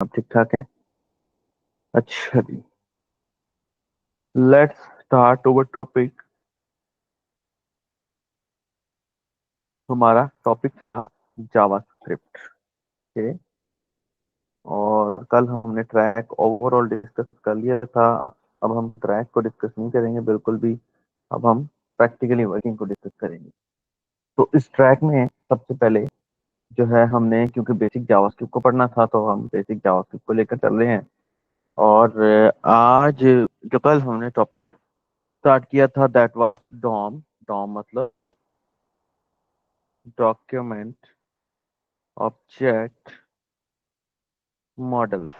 आप ठीक ठाक है। अच्छा जी, लेट्स स्टार्ट ओवर टॉपिक। हमारा टॉपिक था जावास्क्रिप्ट के। और कल हमने ट्रैक ओवरऑल डिस्कस कर लिया था। अब हम ट्रैक को डिस्कस नहीं करेंगे बिल्कुल भी। अब हम प्रैक्टिकली वर्किंग को डिस्कस करेंगे। तो इस ट्रैक में सबसे पहले जो है हमने, क्योंकि बेसिक जावास्क्रिप्ट को पढ़ना था, तो हम बेसिक जावास्क्रिप्ट को लेकर चल रहे हैं। और आज जो कल हमने टॉपिक स्टार्ट किया था दैट वाज डॉम। डॉम मतलब document object model.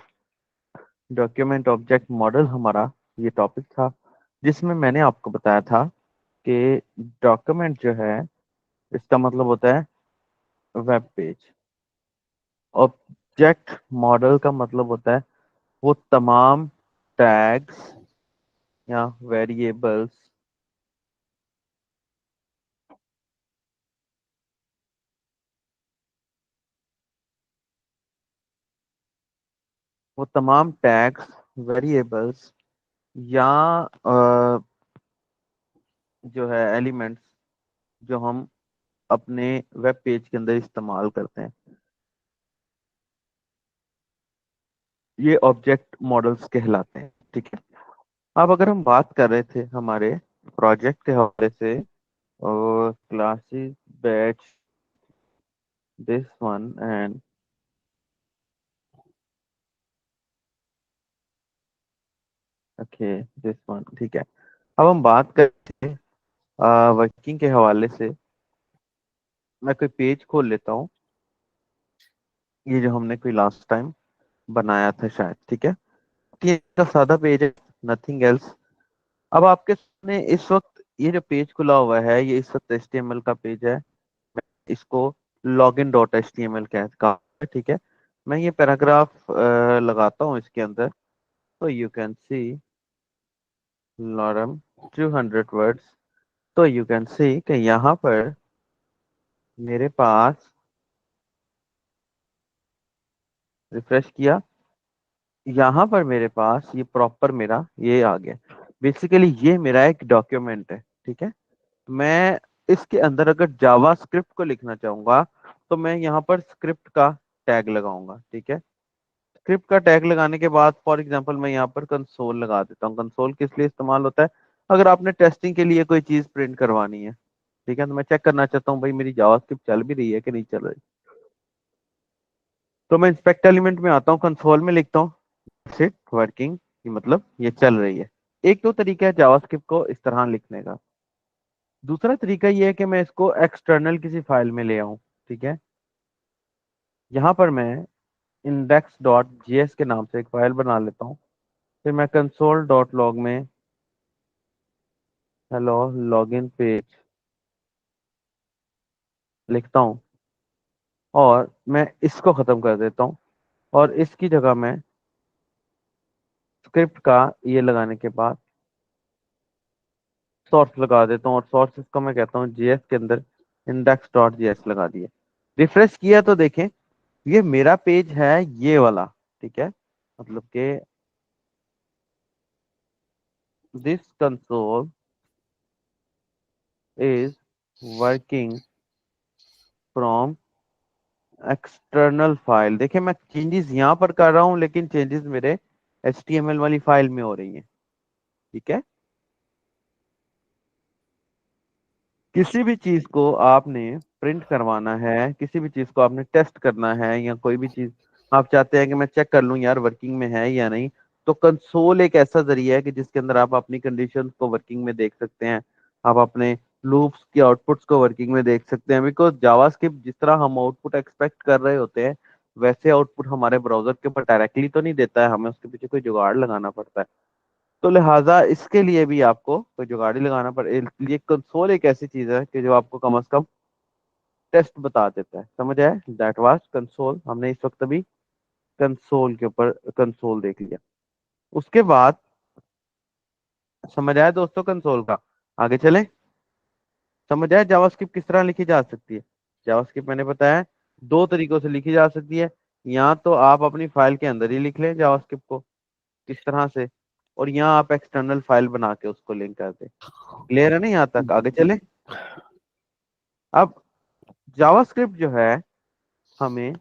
Document object model हमारा ये टॉपिक था, जिसमें मैंने आपको बताया था कि डॉक्यूमेंट जो है, इसका मतलब होता है वेब पेज। ऑब्जेक्ट मॉडल का मतलब होता है वो तमाम टैग्स या वेरिएबल्स, वो तमाम टैग्स, वेरिएबल्स या जो है एलिमेंट्स जो हम अपने वेब पेज के अंदर इस्तेमाल करते हैं, ये ऑब्जेक्ट मॉडल्स कहलाते हैं। ठीक है। अब अगर हम बात कर रहे थे हमारे प्रोजेक्ट के हवाले से, और classes batch this one and okay this one, ठीक है। अब हम बात करते हैं वर्किंग के हवाले से। मैं कोई पेज खोल लेता हूँ, ये जो हमने कोई लास्ट टाइम बनाया था शायद, ठीक है। ये का सादा पेज है, नथिंग एल्स। अब आपके सामने इस वक्त ये जो पेज खुला हुआ है, ये इस वक्त HTML का पेज है। इसको login dot H T M L कहा है, ठीक है। मैं ये पैराग्राफ लगाता हूँ इसके अंदर, तो you can see lorem 200 words. तो यू कैन सी कि यहाँ पर मेरे पास, रिफ्रेश किया, यहाँ पर मेरे पास ये प्रॉपर मेरा ये आ गया। बेसिकली ये मेरा एक डॉक्यूमेंट है, ठीक है। मैं इसके अंदर अगर जावा स्क्रिप्ट को लिखना चाहूंगा, तो मैं यहाँ पर स्क्रिप्ट का टैग लगाऊंगा, ठीक है। स्क्रिप्ट का टैग लगाने के बाद फॉर एग्जांपल मैं यहाँ पर कंसोल लगा देता हूँ। कंसोल किस लिए इस्तेमाल होता है? अगर आपने टेस्टिंग के लिए कोई चीज प्रिंट करवानी है, ठीक है, तो मैं चेक करना चाहता हूँ भाई मेरी जावास्क्रिप्ट चल भी रही है कि नहीं चल रही। तो मैं इंस्पेक्ट एलिमेंट में आता हूँ, कंसोल में लिखता हूँ सिट वर्किंग, मतलब ये चल रही है। एक तो तरीका है जावास्क्रिप्ट को इस तरह लिखने का। दूसरा तरीका ये है कि मैं इसको एक्सटर्नल किसी फाइल में ले आऊँ, ठीक है। यहाँ पर मैं index.js के नाम से एक फाइल बना लेता हूँ। फिर मैं कंसोल डॉट लॉग में हेलो लॉगिन पेज लिखता हूँ, और मैं इसको खत्म कर देता हूँ। और इसकी जगह मैं स्क्रिप्ट का ये लगाने के बाद सोर्स लगा देता हूँ, और सोर्स को मैं कहता हूँ जेएस के अंदर index.js लगा दिए। रिफ्रेश किया तो देखें ये मेरा पेज है, ये वाला, ठीक है। मतलब कि this console is working from external file. देखिए मैं चेंजेस यहाँ पर कर रहा हूँ, लेकिन चेंजेस मेरे HTML वाली फाइल में हो रही हैं, ठीक है। किसी भी चीज को आपने प्रिंट करवाना है, किसी भी चीज को आपने टेस्ट करना है, या कोई भी चीज आप चाहते हैं कि मैं चेक कर लूं यार वर्किंग में है या नहीं, तो कंसोल एक ऐसा जरिया है कि जिसके अंदर आप अपनी कंडीशंस को वर्किंग में देख सकते हैं। आप अपने लूप्स की आउटपुट्स को वर्किंग में देख सकते हैं। बिकॉज जावास्क्रिप्ट जिस तरह हम आउटपुट एक्सपेक्ट कर रहे होते हैं, वैसे आउटपुट हमारे ब्राउजर के ऊपर डायरेक्टली तो नहीं देता है, हमें उसके पीछे कोई जुगाड़ लगाना पड़ता है। तो लिहाजा इसके लिए भी आपको कोई जुगाड़ी लगाना पड़े। ये कंसोल एक ऐसी चीज है कि जो आपको कम से कम टेस्ट बता देता है। समझ आया? That was console. हमने इस वक्त अभी कंसोल के ऊपर कंसोल देख लिया। उसके बाद समझ आया दोस्तों कंसोल का? आगे चले। समझ आया जावास्क्रिप्ट किस तरह लिखी जा सकती है? जावास्क्रिप्ट मैंने बताया दो तरीकों से लिखी जा सकती है। यहाँ तो आप अपनी फाइल के अंदर ही लिख लें जावास्क्रिप्ट को किस तरह से, और यहाँ आप एक्सटर्नल फाइल बना के उसको लिंक कर दें। क्लियर है ना? यहाँ तक आगे चले। अब जावास्क्रिप्ट जो है हमें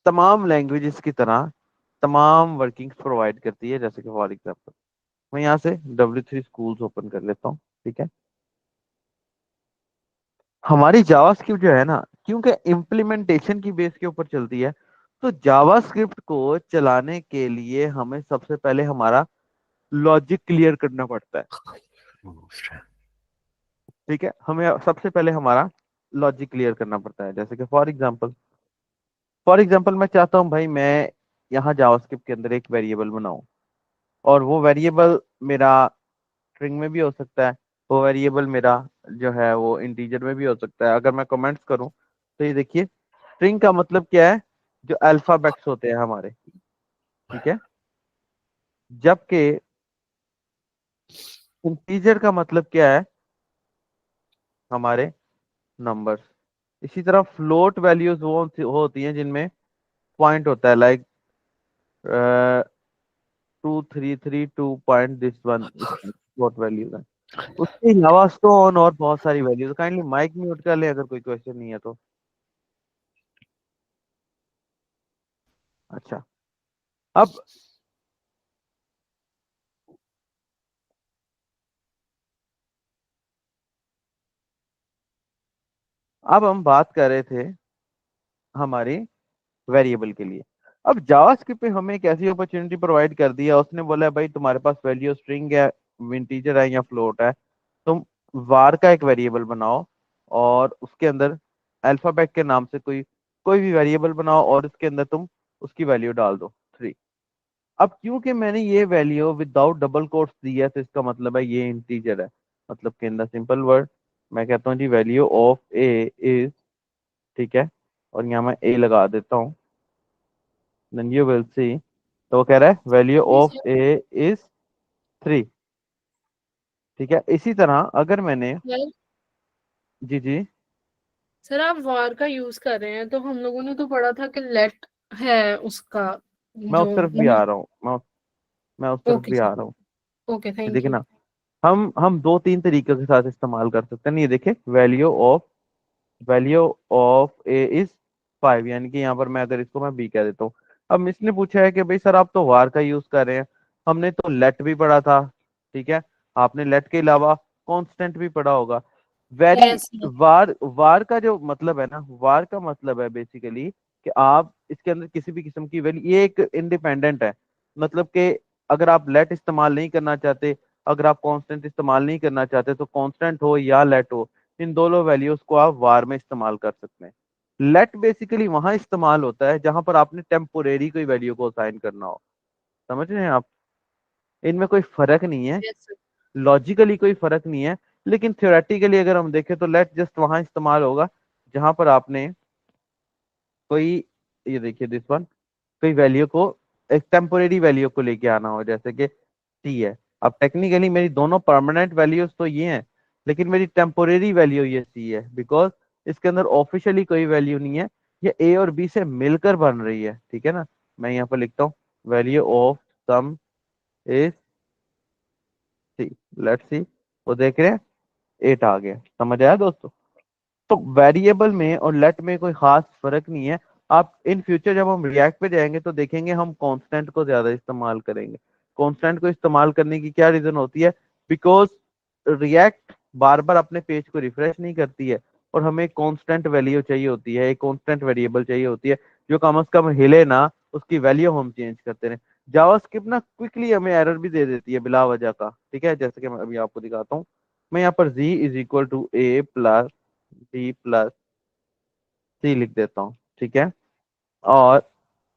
तमाम लैंग्वेजेस की तरह तमाम वर्किंग्स प्रोवाइड करती है। जैसे कि फॉर एग्जांपल मैं यहाँ से W3 स्कूल्स ओपन कर लेता हूँ, ठीक है। हमारी जावास्क्रिप्ट जो है ना, क्योंकि इम्प्लीमेंटेशन की बेस के ऊपर चलती है, तो जावास्क्रिप्ट को चलाने के लिए हमें सबसे पहले हमारा लॉजिक क्लियर करना पड़ता है, ठीक है। हमें सबसे पहले हमारा लॉजिक क्लियर करना पड़ता है। जैसे कि फॉर एग्जांपल मैं चाहता हूँ भाई मैं यहाँ जावास्क्रिप्ट के अंदर एक वेरिएबल बनाऊं, और वो वेरिएबल मेरा स्ट्रिंग में भी हो सकता है, वो वेरिएबल मेरा जो है वो इंटीजर में भी हो सकता है। अगर मैं कमेंट्स करूं तो ये देखिए, स्ट्रिंग का मतलब क्या है, जो अल्फाबेट्स होते हैं हमारे, ठीक है। जबकि इंटीजर का मतलब क्या है, हमारे नंबर्स। इसी तरह फ्लोट वैल्यूज वो होती हैं जिनमें पॉइंट होता है, like 2332 this one, float values है। उसके अलावा स्टोन और बहुत सारी वैल्यूज। काइंडली माइक म्यूट कर ले अगर कोई क्वेश्चन नहीं है तो। अच्छा, अब हम बात कर रहे थे हमारे वेरिएबल के लिए। अब जावास्क्रिप्ट पे हमें एक ऐसी अपॉर्चुनिटी प्रोवाइड कर दी है, उसने बोला है भाई तुम्हारे पास वैल्यू स्ट्रिंग है, इंटीजर है या फ्लोट है, तुम var का एक वेरिएबल बनाओ, और उसके अंदर अल्फाबेट के नाम से कोई कोई भी वेरिएबल बनाओ, और उसके अंदर तुम उसकी वैल्यू डाल दो 3। अब क्योंकि मैंने ये वैल्यू विदाउट डबल कोट्स दी है, तो इसका मतलब है ये इंटीजर है। मतलब कि इन द सिंपल वर्ड मैं कहता हूँ जी वैल्यू ऑफ ए इज, ठीक है, और यहाँ मैं ए लगा देता हूँ, देन यू विल सी। तो वो कह रहा है value G of sir. A is 3, ठीक है। इसी तरह अगर मैंने, सर जी जी, सर आप वार का यूज कर रहे हैं, तो हम लोगों ने तो पढ़ा था कि लेट है उसका मैं उस जो तरफ भी आ रहा हूँ, मैं उस तरफ ओके भी आ सर। रहा हूँ। ओके, ये थैंक देखिए यू। ना, हम दो तीन तरीकों के साथ इस्तेमाल कर सकते हैं। ये देखे वैल्यू ऑफ ए इज 5, यानी कि यहाँ पर मैं अगर इसको मैं बी कह देता हूँ। अब इसने पूछा है कि भाई सर आप तो वार का यूज कर रहे हैं, हमने तो लेट भी पढ़ा था, ठीक है। आपने लेट के अलावा कांस्टेंट भी पढ़ा होगा। Very yes sir. वार वार का जो मतलब है ना, वार का मतलब है बेसिकली कि आप इसके अंदर किसी भी किस्म की वैल्यू, ये एक इंडिपेंडेंट है। मतलब कि अगर आप लेट इस्तेमाल नहीं करना चाहते, अगर आप कांस्टेंट इस्तेमाल नहीं करना चाहते, तो कांस्टेंट हो या लेट हो, इन दोनों वैल्यूज को आप वार में इस्तेमाल कर सकते हैं। लेट बेसिकली वहां इस्तेमाल होता है जहां पर आपने टेम्पोरेरी कोई वैल्यू को असाइन करना हो। समझ रहे हैं आप? इनमें कोई फर्क नहीं है, यस सर। लॉजिकली कोई फर्क नहीं है, लेकिन थ्योरेटिकली अगर हम देखें तो लेट जस्ट वहां इस्तेमाल होगा जहां पर आपने कोई, ये देखिए दिस वन, कोई वैल्यू को, एक टेम्पोरेरी वैल्यू को लेके आना हो, जैसे कि सी है। अब टेक्निकली मेरी दोनों परमानेंट वैल्यूज तो ये हैं, लेकिन मेरी टेम्पोरेरी वैल्यू ये सी है, बिकॉज इसके अंदर ऑफिशियली कोई वैल्यू नहीं है, ये ए और बी से मिलकर बन रही है, ठीक है ना। मैं यहाँ पर लिखता हूँ value of sum is c, let's see. वो देख रहे हैं 8 आ गया। समझ आया दोस्तों? तो वेरिएबल में और लेट में कोई खास फर्क नहीं है। आप इन फ्यूचर जब हम रिएक्ट पे जाएंगे तो देखेंगे हम कांस्टेंट को ज्यादा इस्तेमाल करेंगे। कांस्टेंट को इस्तेमाल करने की क्या रीजन होती है, बिकॉज रिएक्ट बार बार अपने पेज को रिफ्रेश नहीं करती है, और हमें एक कांस्टेंट वैल्यू चाहिए होती है, एक कांस्टेंट वेरिएबल चाहिए होती है जो कम से कम हिले ना, उसकी वैल्यू हम चेंज करते रहे। जावास्क्रिप्ट ना क्विकली हमें एरर भी दे देती है बिला वजह का, ठीक है। जैसे कि मैं अभी आपको दिखाता हूँ, मैं यहाँ पर z is equal to A plus B plus C लिख देता हूँ, ठीक है, और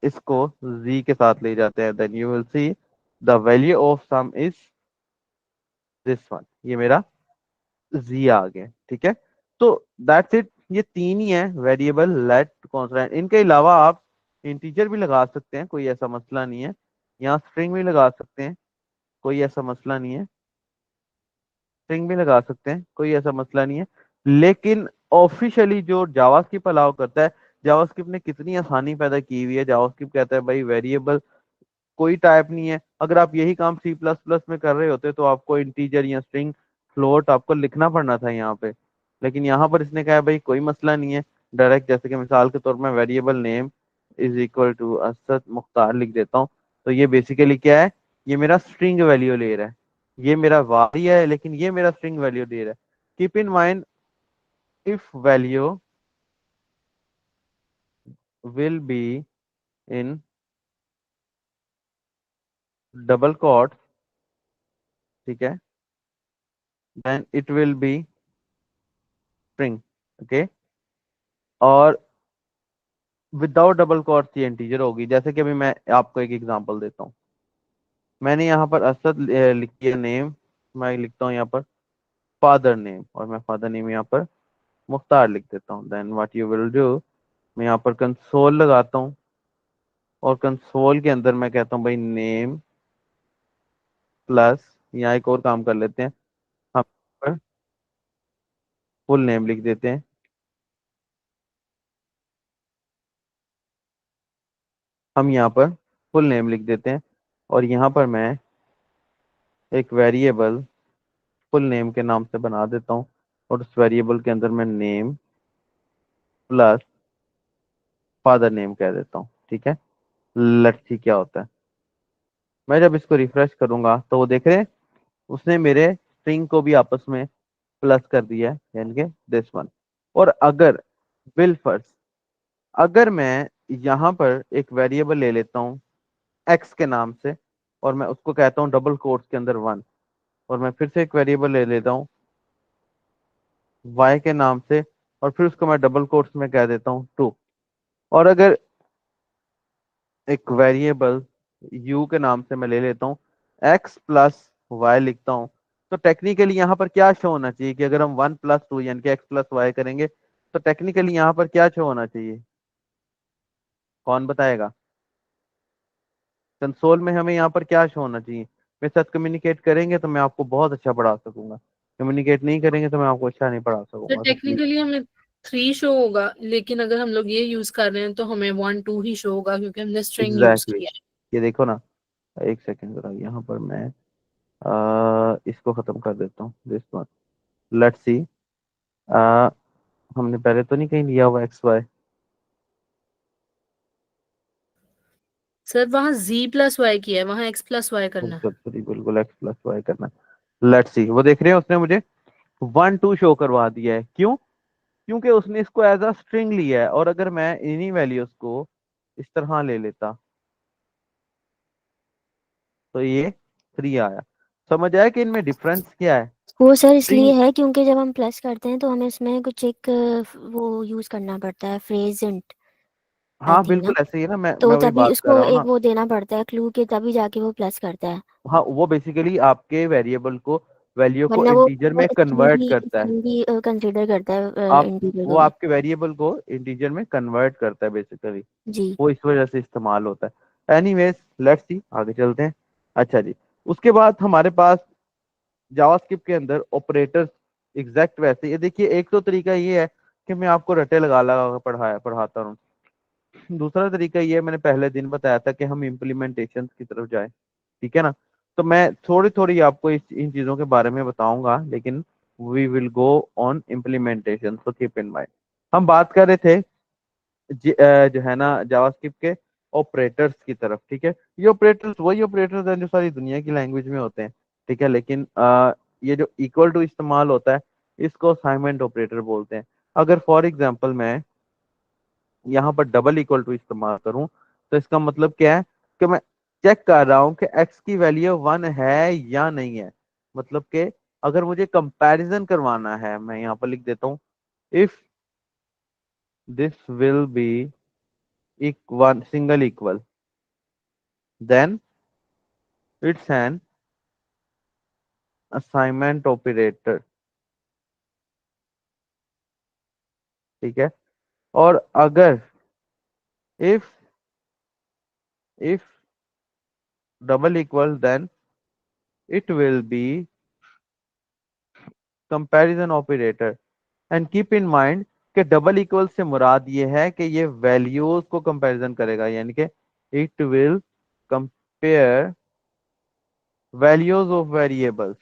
इसको z के साथ ले जाते हैं, then you will see the value of sum is this one. ये मेरा z आ गया, ठीक है। तो दैट्स इट, ये तीन ही है वेरिएबल, लेट, कॉन्स्टेंट। इनके अलावा आप इंटीजर भी लगा सकते हैं, कोई ऐसा मसला नहीं है। यहाँ स्ट्रिंग भी लगा सकते हैं, कोई ऐसा मसला नहीं है। स्ट्रिंग भी लगा सकते हैं, कोई ऐसा मसला नहीं है। लेकिन ऑफिशियली जो जावास्क्रिप्ट अलाउ करता है जावास्क्रिप्ट ने कितनी आसानी पैदा की हुई है। जावास्क्रिप्ट कहता है भाई वेरिएबल कोई टाइप नहीं है। अगर आप यही काम सी प्लस प्लस में कर रहे होते तो आपको इंटीजर या स्ट्रिंग फ्लोट आपको लिखना पड़ना था यहाँ पे। लेकिन यहाँ पर इसने कहा है भाई कोई मसला नहीं है, डायरेक्ट जैसे कि मिसाल के तौर पर variable name is equal to Asad Mukhtar लिख देता हूँ। तो ये बेसिकली क्या है, ये मेरा स्ट्रिंग वैल्यू ले रहा है। ये मेरा वारी है लेकिन ये मेरा स्ट्रिंग वैल्यू दे रहा है। Keep in mind if value will be in double quote, ठीक है, then it will be string. Okay, और विदाउट डबल कोट्स ये इंटीजर होगी। जैसे कि अभी मैं आपको एक एग्जांपल देता हूँ। मैंने यहाँ पर असद लिखी है नेम, मैं लिखता हूँ यहाँ पर फादर नेम, और मैं फादर नेम यहाँ पर मुख्तार लिख देता हूँ। Then what you will do, मैं यहाँ पर कंसोल लगाता हूँ, और कंसोल के अंदर मैं कहता हूँ भाई नेम प्लस, यहाँ एक और काम कर लेते हैं, हम फुल नेम लिख देते हैं। हम यहाँ पर फुल नेम लिख देते हैं, और यहाँ पर मैं एक वेरिएबल फुल नेम के नाम से बना देता हूँ, और उस वेरिएबल के अंदर मैं नेम प्लस फादर नेम कह देता हूँ। ठीक है, लेट्स सी क्या होता है। मैं जब इसको रिफ्रेश करूंगा तो वो देख रहे हैं उसने मेरे स्ट्रिंग को भी आपस में प्लस कर दिया है, यानी कि दिस वन। और अगर बिल फर्स्ट, अगर मैं यहाँ पर एक वेरिएबल ले लेता हूँ एक्स के नाम से, और मैं उसको कहता हूँ डबल कोट्स के अंदर वन, और मैं फिर से एक वेरिएबल ले लेता हूँ वाई के नाम से, और फिर उसको मैं डबल कोट्स में कह देता हूँ टू, और अगर एक वेरिएबल यू के नाम से मैं ले लेता हूँ एक्स प्लस वाई लिखता हूँ, तो टेक्निकली यहाँ पर क्या शो होना चाहिए कि अगर हम वन प्लस टू यानी कि एक्स प्लस वाई करेंगे तो टेक्निकली यहाँ पर क्या शो होना चाहिए, कौन बताएगा। कंसोल में हमें यहाँ पर क्या शो होना चाहिए। मेरे साथ कम्युनिकेट करेंगे तो मैं आपको बहुत अच्छा पढ़ा सकूंगा, कम्युनिकेट नहीं करेंगे तो मैं आपको अच्छा नहीं पढ़ा तो सकूंगा। तो प्लीज, टेक्निकली हमें 3 शो होगा, लेकिन अगर हम लोग ये यूज कर रहे हैं तो हमें 1 2 ही शो होगा क्योंकि हमने स्ट्रिंग यूज एग्जैक्टली किया है। ये देखो ना, एक सेकंड जरा यहाँ पर मैं इसको खत्म कर देता हूँ दिस वन। लेट्स सी, हमने पहले तो नहीं कहीं लिया हुआ एक्स वाई। सर वहाँ z प्लस वाई किया है, वहाँ x प्लस वाई करना है। बिल्कुल सही, बिल्कुल एक्स प्लस वाई करना। लेट्स सी, वो देख रहे हैं उसने मुझे वन टू शो करवा दिया है। क्यों? क्योंकि उसने इसको एज अ स्ट्रिंग लिया है, और अगर मैं इन्हीं वैल्यूज को इस तरह ले लेता तो ये थ्री आया। समझ आया कि इनमें डिफरेंस क्या है। वो सर इसलिए स्ट्रिंग, है क्योंकि जब हम प्लस करते हैं तो हमें उसमें कुछ एक वो यूज करना पड़ता है, फ्रेजेंट आई हाँ थिंक ना। बिल्कुल ऐसे ही है ना, मैं तो वही तभी बात कर उसको रहा हूँ एक ना। वो देना पड़ता है क्लू के, तभी जाके वो प्लस करता है। हाँ वो बेसिकली आपके वेरिएबल को, वैल्यू को वरना वो इंटीजर में कन्वर्ट करता है। स्ट्रिंग भी कंसीडर करता है आप, इंटीजर वो को भी। आपके वेरिएबल को इंटीजर में कन्वर्ट करता है बेसिकली, जी। वो इस वजह से इस्तेमाल होता है। एनीवेज लेट्स सी, आगे चलते हैं। अच्छा जी, उसके बाद हमारे पास जावास्क्रिप्ट के अंदर ऑपरेटर्स एग्जैक्ट वैसे, ये देखिए एक तो तरीका ये है कि मैं आपको रटे लगा लगा कर पढ़ाता हूँ। दूसरा तरीका ये मैंने पहले दिन बताया था कि हम इम्प्लीमेंटेशन की तरफ जाएं, ठीक है ना। तो मैं थोड़ी थोड़ी आपको इन चीजों के बारे में बताऊंगा, लेकिन we will go on implementation, तो कीप इन माइंड। हम बात कर रहे थे जो है ना जावास्क्रिप्ट के ऑपरेटर्स की तरफ, ठीक है। ये ऑपरेटर्स वही ऑपरेटर्स हैं जो सारी दुनिया की लैंग्वेज में होते हैं, ठीक है। लेकिन ये जो इक्वल टू इस्तेमाल होता है इसको असाइनमेंट ऑपरेटर बोलते हैं। अगर फॉर एग्जांपल मैं यहाँ पर डबल इक्वल टू इस्तेमाल करूं तो इसका मतलब क्या है कि मैं चेक कर रहा हूं कि x की वैल्यू वन है या नहीं है। मतलब कि अगर मुझे कंपैरिजन करवाना है, मैं यहाँ पर लिख देता हूँ if this will be one single equal then it's an assignment operator, ठीक है। और अगर if if double equal then it will be comparison operator. And keep in mind कि डबल इक्वल से मुराद ये है कि ये वैल्यूज को कंपैरिजन करेगा, यानी कि it will compare values of variables.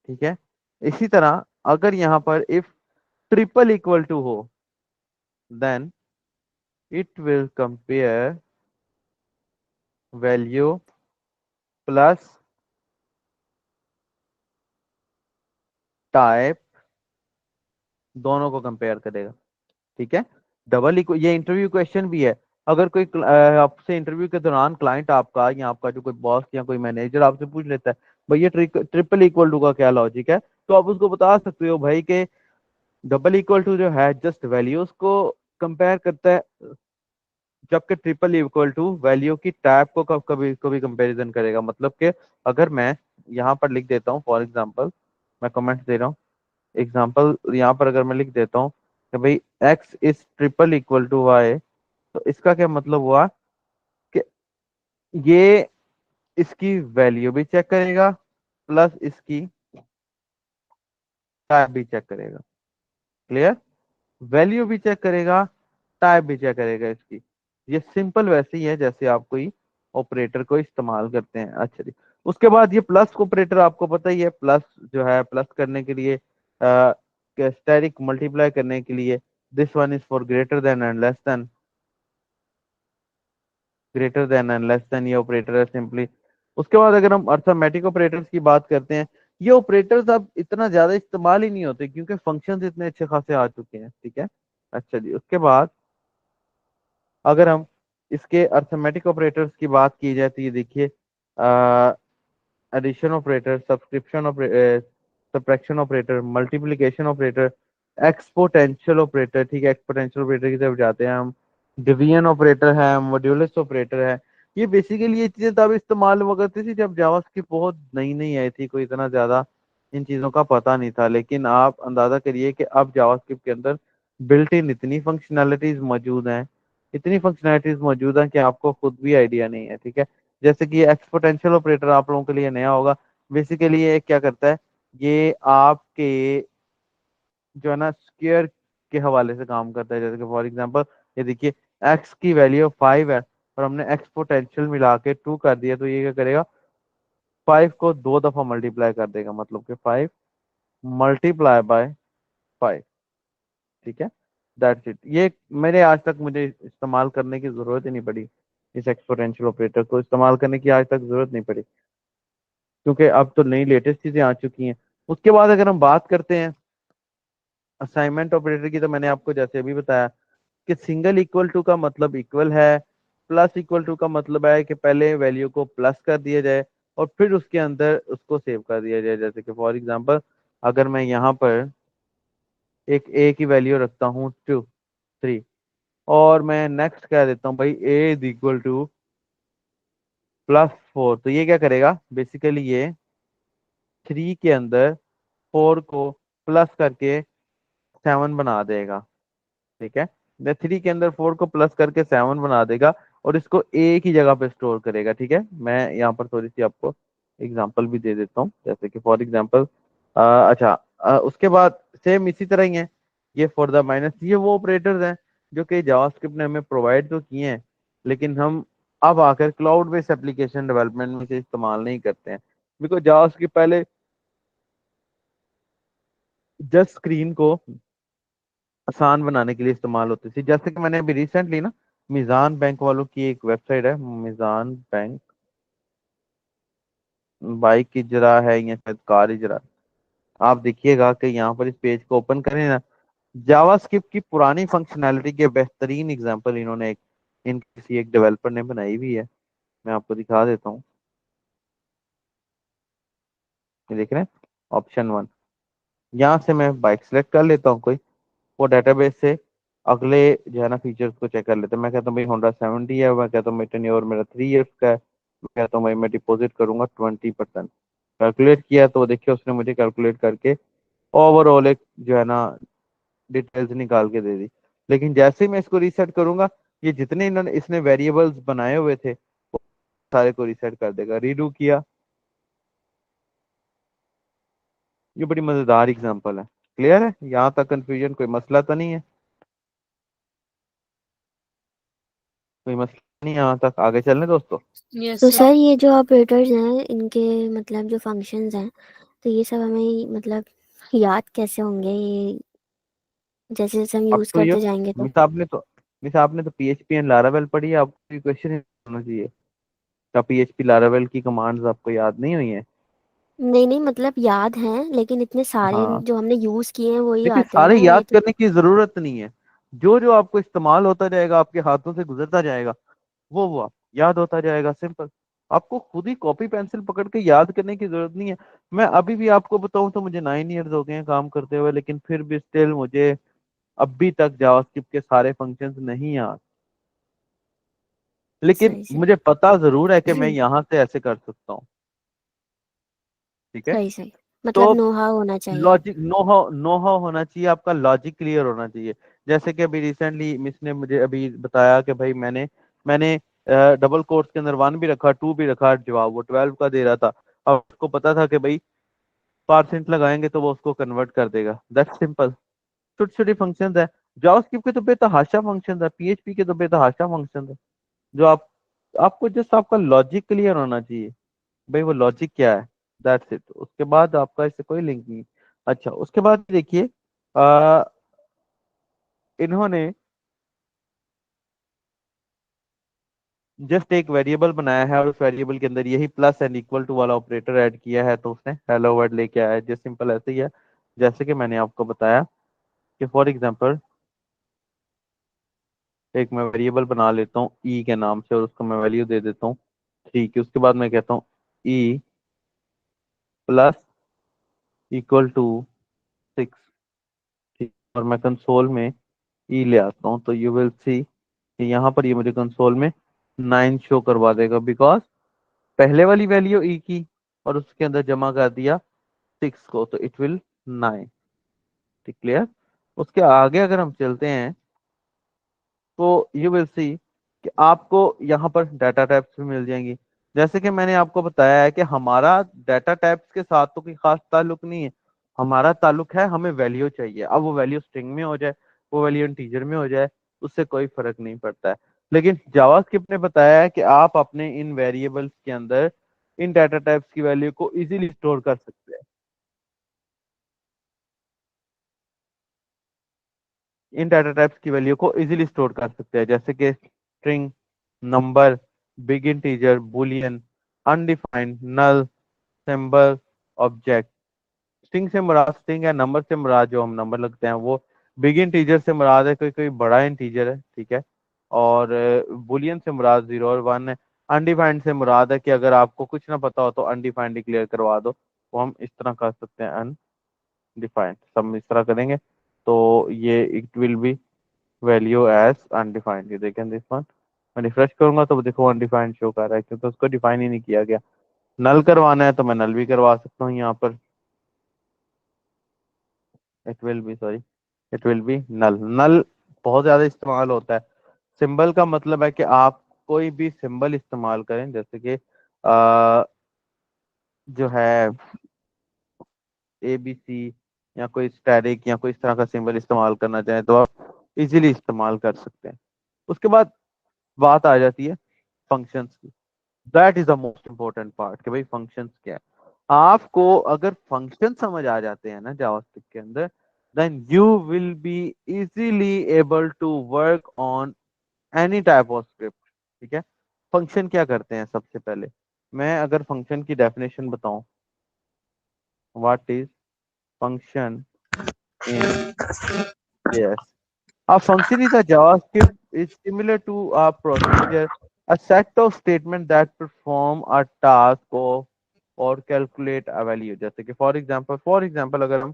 ठीक है, इसी तरह अगर यहां पर इफ ट्रिपल इक्वल टू हो, then it will compare value plus type, दोनों को कंपेयर करेगा। ठीक है, डबल इक्वल, ये इंटरव्यू क्वेश्चन भी है। अगर कोई आपसे इंटरव्यू के दौरान क्लाइंट आपका या आपका जो कोई बॉस या कोई मैनेजर आपसे पूछ लेता है भाई ये ट्रिपल इक्वल टू का क्या लॉजिक है, तो आप उसको बता सकते हो भाई के डबल इक्वल टू जो है जस्ट वैल्यूज को कंपेयर करता है, जबकि ट्रिपल इक्वल टू वैल्यू की टाइप को कभी कभी कंपैरिजन करेगा। मतलब कि अगर मैं यहाँ पर लिख देता हूँ फॉर एग्जांपल, मैं कमेंट दे रहा हूँ, एग्जांपल यहाँ पर अगर मैं लिख देता हूँ कि भाई x is triple equal to y, तो इसका क्या मतलब हुआ कि ये इसकी वैल्यू भी चेक करेगा प्लस इसकी टाइप भी चेक करेगा। क्लियर, वैल्यू भी चेक करेगा, टाइप भी चेक करेगा इसकी। ये सिंपल वैसे ही है जैसे आप कोई ऑपरेटर को इस्तेमाल करते हैं। अच्छा जी, उसके बाद ये प्लस ऑपरेटर आपको पता ही है, प्लस जो है प्लस करने के लिए, स्टेरिक मल्टीप्लाई करने के लिए, this one is for greater than and less than, greater than and less than ये ऑपरेटर है सिंपली। उसके बाद अगर हम अर्थमेटिक ऑपरेटर्स की बात करते हैं, ये ऑपरेटर्स अब इतना ज्यादा इस्तेमाल ही नहीं होते क्योंकि फंक्शंस इतने अच्छे खासे आ चुके हैं। ठीक है, अच्छा जी, उसके बाद अगर हम इसके अर्थमेटिक ऑपरेटर्स की बात की जाए तो ये देखिए, addition operator, subscription operator, subtraction operator, multiplication operator, exponential operator. ठीक है, एक्सपोनेंशियल ऑपरेटर की तरफ जाते हैं हम, डिवीजन ऑपरेटर है, मॉड्यूलस ऑपरेटर है। ये बेसिकली ये चीजें तब इस्तेमाल हुआ करती थी जब जावास्क्रिप्ट बहुत नई नई आई थी, कोई इतना ज्यादा इन चीजों का पता नहीं था। लेकिन आप अंदाजा करिए कि अब जावास्क्रिप्ट के अंदर बिल्ट इन इतनी फंक्शनैलिटीज मौजूद हैं, इतनी फंक्शनैलिटीज मौजूद हैं कि आपको खुद भी आइडिया नहीं है। ठीक है, जैसे कि एक्सपोनेंशियल ऑपरेटर आप लोगों के लिए नया होगा। बेसिकली ये क्या करता है, ये आपके जो है ना स्क्वायर के हवाले से काम करता है। जैसे कि फॉर एग्जांपल ये देखिए, एक्स की वैल्यू 5 है और हमने एक्सपोनेंशियल मिला के 2 कर दिया, तो ये क्या करेगा, 5 को 2 दफा मल्टीप्लाई कर देगा, मतलब कि 5 मल्टीप्लाई बाय 5। ठीक है, दैट्स इट। ये मेरे आज तक मुझे इस्तेमाल करने की जरूरत ही नहीं पड़ी, इस एक्सपोनेंशियल ऑपरेटर को इस्तेमाल करने की आज तक जरूरत नहीं पड़ी क्योंकि अब तो नई लेटेस्ट चीजें आ चुकी हैं। उसके बाद अगर हम बात करते हैं असाइनमेंट ऑपरेटर की, तो मैंने आपको जैसे अभी बताया कि सिंगल इक्वल टू का मतलब इक्वल है, प्लस इक्वल टू का मतलब है कि पहले वैल्यू को प्लस कर दिया जाए और फिर उसके अंदर उसको सेव कर दिया जाए। जैसे कि फॉर एग्जांपल अगर मैं यहाँ पर एक ए की वैल्यू रखता हूँ 3 और मैं नेक्स्ट कह देता हूँ भाई ए इज इक्वल टू +4, तो ये क्या करेगा, बेसिकली ये 3 के अंदर 4 को प्लस करके 7 बना देगा। ठीक है, 3 के अंदर 4 को प्लस करके 7 बना देगा और इसको ए की जगह पे स्टोर करेगा। ठीक है, मैं यहाँ पर थोड़ी सी आपको एग्जांपल भी दे देता हूँ, जैसे कि फॉर एग्जांपल अच्छा, उसके बाद सेम इसी तरह ही है ये फॉर द माइनस। ये वो ऑपरेटर्स हैं जो कि जावास्क्रिप्ट ने हमें प्रोवाइड तो किए हैं, लेकिन हम अब आकर क्लाउड बेस्ड एप्लीकेशन डेवलपमेंट में से इस्तेमाल नहीं करते हैं, बिकॉज जावास्क्रिप्ट पहले जस्ट स्क्रीन को आसान बनाने के लिए इस्तेमाल होती थी। जैसे कि मैंने अभी रिसेंटली ना मिजान बैंक वालों की एक वेबसाइट है, मिजान बैंक, बाइक इजरा है या शायद कार इजरा, आप देखिएगा कि यहाँ पर इस पेज को ओपन करें ना, जावास्क्रिप्ट की पुरानी फंक्शनैलिटी के बेहतरीन एग्जांपल इन्होंने इन किसी एक डेवलपर ने बनाई हुई है। मैं आपको दिखा देता हूँ, ये देख रहे हैं ऑप्शन 1, यहाँ से मैं बाइक सेलेक्ट कर लेता हूँ कोई, वो डेटाबेस से अगले जो है ना फीचर्स को चेक कर लेते हैं। मैं कहता हूँ भाई होंडा 70 है, मैं कहता हूँ भाई टेन्योर मेरा 3 इयर्स का है, मैं कहता हूँ भाई मैं डिपॉजिट करूंगा 20%। कैलकुलेट किया तो देखिए उसने मुझे कैलकुलेट करके ओवरऑल एक जो है ना डिटेल्स निकाल के दे दी। लेकिन जैसे ही मैं इसको रीसेट करूंगा, ये जितने इन्होंने इसने वेरिएबल्स बनाए हुए थे वो सारे को रीसेट कर देगा। रीडू किया, ये बड़ी मजेदार एग्जांपल है। क्लियर है? यहाँ तक कंफ्यूजन कोई मसला तो नहीं है? कोई मसला नहीं है यहाँ तक? आगे चलें दोस्तों? यस तो सर। सर ये जो ऑपरेटर्स हैं इनके मतलब जो फंक्शंस हैं तो ये सब हमें मतलब याद कैसे होंगे ये, जैसे जैसे हम अब यूज तो ये करते जाएंगे तो? मिस आपने तो PHP एंड लारावेल पढ़ी है, आपको क्वेश्चन होना चाहिए। क्या PHP लारावेल की कमांड्स आपको याद नहीं हुई है? नहीं नहीं, मतलब याद हैं लेकिन इतने सारे हाँ, जो हमने यूज किए हैं वही लेकिन आते हैं सारे ना याद ये तो। करने की जरूरत नहीं है। जो जो आपको इस्तेमाल होता जाएगा, आपके हाथों से गुजरता जाएगा, वो आप याद होता जाएगा। सिंपल। आपको खुद ही कॉपी पेंसिल पकड़ के याद करने की जरूरत नहीं है। मैं अभी भी आपको बताऊं तो मुझे 9 इयर्स हो गए हैं काम करते हुए, लेकिन फिर भी स्टिल मुझे अभी तक जावास्क्रिप्ट के सारे फंक्शंस नहीं याद। लेकिन सही सही। मुझे पता जरूर है कि मैं यहाँ से ऐसे कर सकता हूँ। ठीक है? सही सही, तो मतलब नो हाउ होना चाहिए। लॉजिक नो हाउ होना चाहिए, आपका लॉजिक क्लियर होना चाहिए। जैसे कि अभी रिसेंटली मिस ने मुझे अभी बताया कि भाई मैंने डबल कोर्स के अंदर 1 भी रखा, 2 भी रखा, जवाब वो 12 का दे रहा था। अब उसको पता था कि भाई परसेंट लगाएंगे तो वो उसको कन्वर्ट कर देगा। That's simple. छोटी छोटी फंक्शन है। जावास्क्रिप्ट के तो बेतहाशा फंक्शन है, PHP के तो बेतहाशा फंक्शन है। जो आपको जस्ट आपका लॉजिक क्लियर होना चाहिए। भाई वो लॉजिक क्या है, दैट्स इट। उसके बाद आपका इससे कोई लिंक नहीं। अच्छा, उसके बाद देखिए, आ, इन्होंने जस्ट एक वेरिएबल बनाया है और उस वेरिएबल के अंदर यही प्लस एंड इक्वल टू वाला ऑपरेटर ऐड किया है, तो उसने हेलो वर्ड लेके आया है। जस्ट सिंपल ऐसे ही है। जैसे कि मैंने आपको बताया कि फॉर एग्जांपल एक मैं वेरिएबल बना लेता हूँ ई के नाम से, और उसको मैं वैल्यू दे देता हूँ 3 की। उसके बाद मैं कहता हूँ ई प्लस इक्वल टू 6। ठीक, और मैं कंसोल में ई ले आता हूँ, तो यू विल सी कि यहाँ पर ये मुझे कंसोल में 9 शो करवा देगा, बिकॉज पहले वाली वैल्यू ई की और उसके अंदर जमा कर दिया 6 को, तो इट विल 9। ठीक, क्लियर? उसके आगे अगर हम चलते हैं तो यू विल सी कि आपको यहाँ पर डाटा टाइप्स भी मिल जाएंगी। जैसे कि मैंने आपको बताया है कि हमारा डाटा टाइप्स के साथ तो कोई खास ताल्लुक नहीं है। हमारा ताल्लुक है, हमें वैल्यू चाहिए। अब वो वैल्यू स्ट्रिंग में हो जाए, वो वैल्यू इंटीजर में हो जाए, उससे कोई फर्क नहीं पड़ता है। लेकिन जावास्क्रिप्ट ने बताया है कि आप अपने इन वेरिएबल्स के अंदर इन डाटा टाइप्स की वैल्यू को इजीली स्टोर कर सकते हैं। इन डाटा टाइप्स की वैल्यू को इजीली स्टोर कर सकते हैं, जैसे कि string, number, big integer, boolean, undefined, null, symbol, object. String से मुराद स्ट्रिंग है, नंबर से मुराद जो हम नंबर लगते हैं वो, बिग इंटीजर से मुराद है कोई कोई बड़ा इंटीजर है, ठीक है, और बुलियन से मुराद 0 और 1 है। अनडिफाइंड से मुराद है कि अगर आपको कुछ ना पता हो तो अनडिफाइंड डिक्लेयर करवा दो, वो हम इस तरह कर सकते हैं, अनडिफाइंड। सब इस तरह करेंगे तो ये it will be value as undefined. ये देखें दिस वन, मैं रिफ्रेश करूंगा तो देखो अनडिफाइंड शो कर रहा है, क्योंकि उसको डिफाइन ही नहीं किया गया। नल करवाना है तो मैं नल भी करवा सकता हूँ यहाँ पर। It will be, sorry, it will be null. Null बहुत ज्यादा इस्तेमाल होता है। सिंबल का मतलब है कि आप कोई भी सिंबल इस्तेमाल करें, जैसे कि जो है ABC या कोई स्टैटिक या कोई इस तरह का सिंबल इस्तेमाल करना चाहें तो आप इजीली इस्तेमाल कर सकते हैं। उसके बाद बात आ जाती है फंक्शंस की। That is the most important part कि भाई फंक्शंस क्या है। आपको अगर फंक्शन समझ आ जाते हैं ना जावास्क्रिप्ट के अंदर, then you will be easily able to work on any type of script. ठीक है? फंक्शन क्या करते हैं? सबसे पहले मैं अगर फंक्शन की डेफिनेशन बताऊं, what is function in JS? A function is a JavaScript is similar to a procedure, a set of statements that perform a task of or calculate a value। जैसे कि फॉर एग्जांपल अगर हम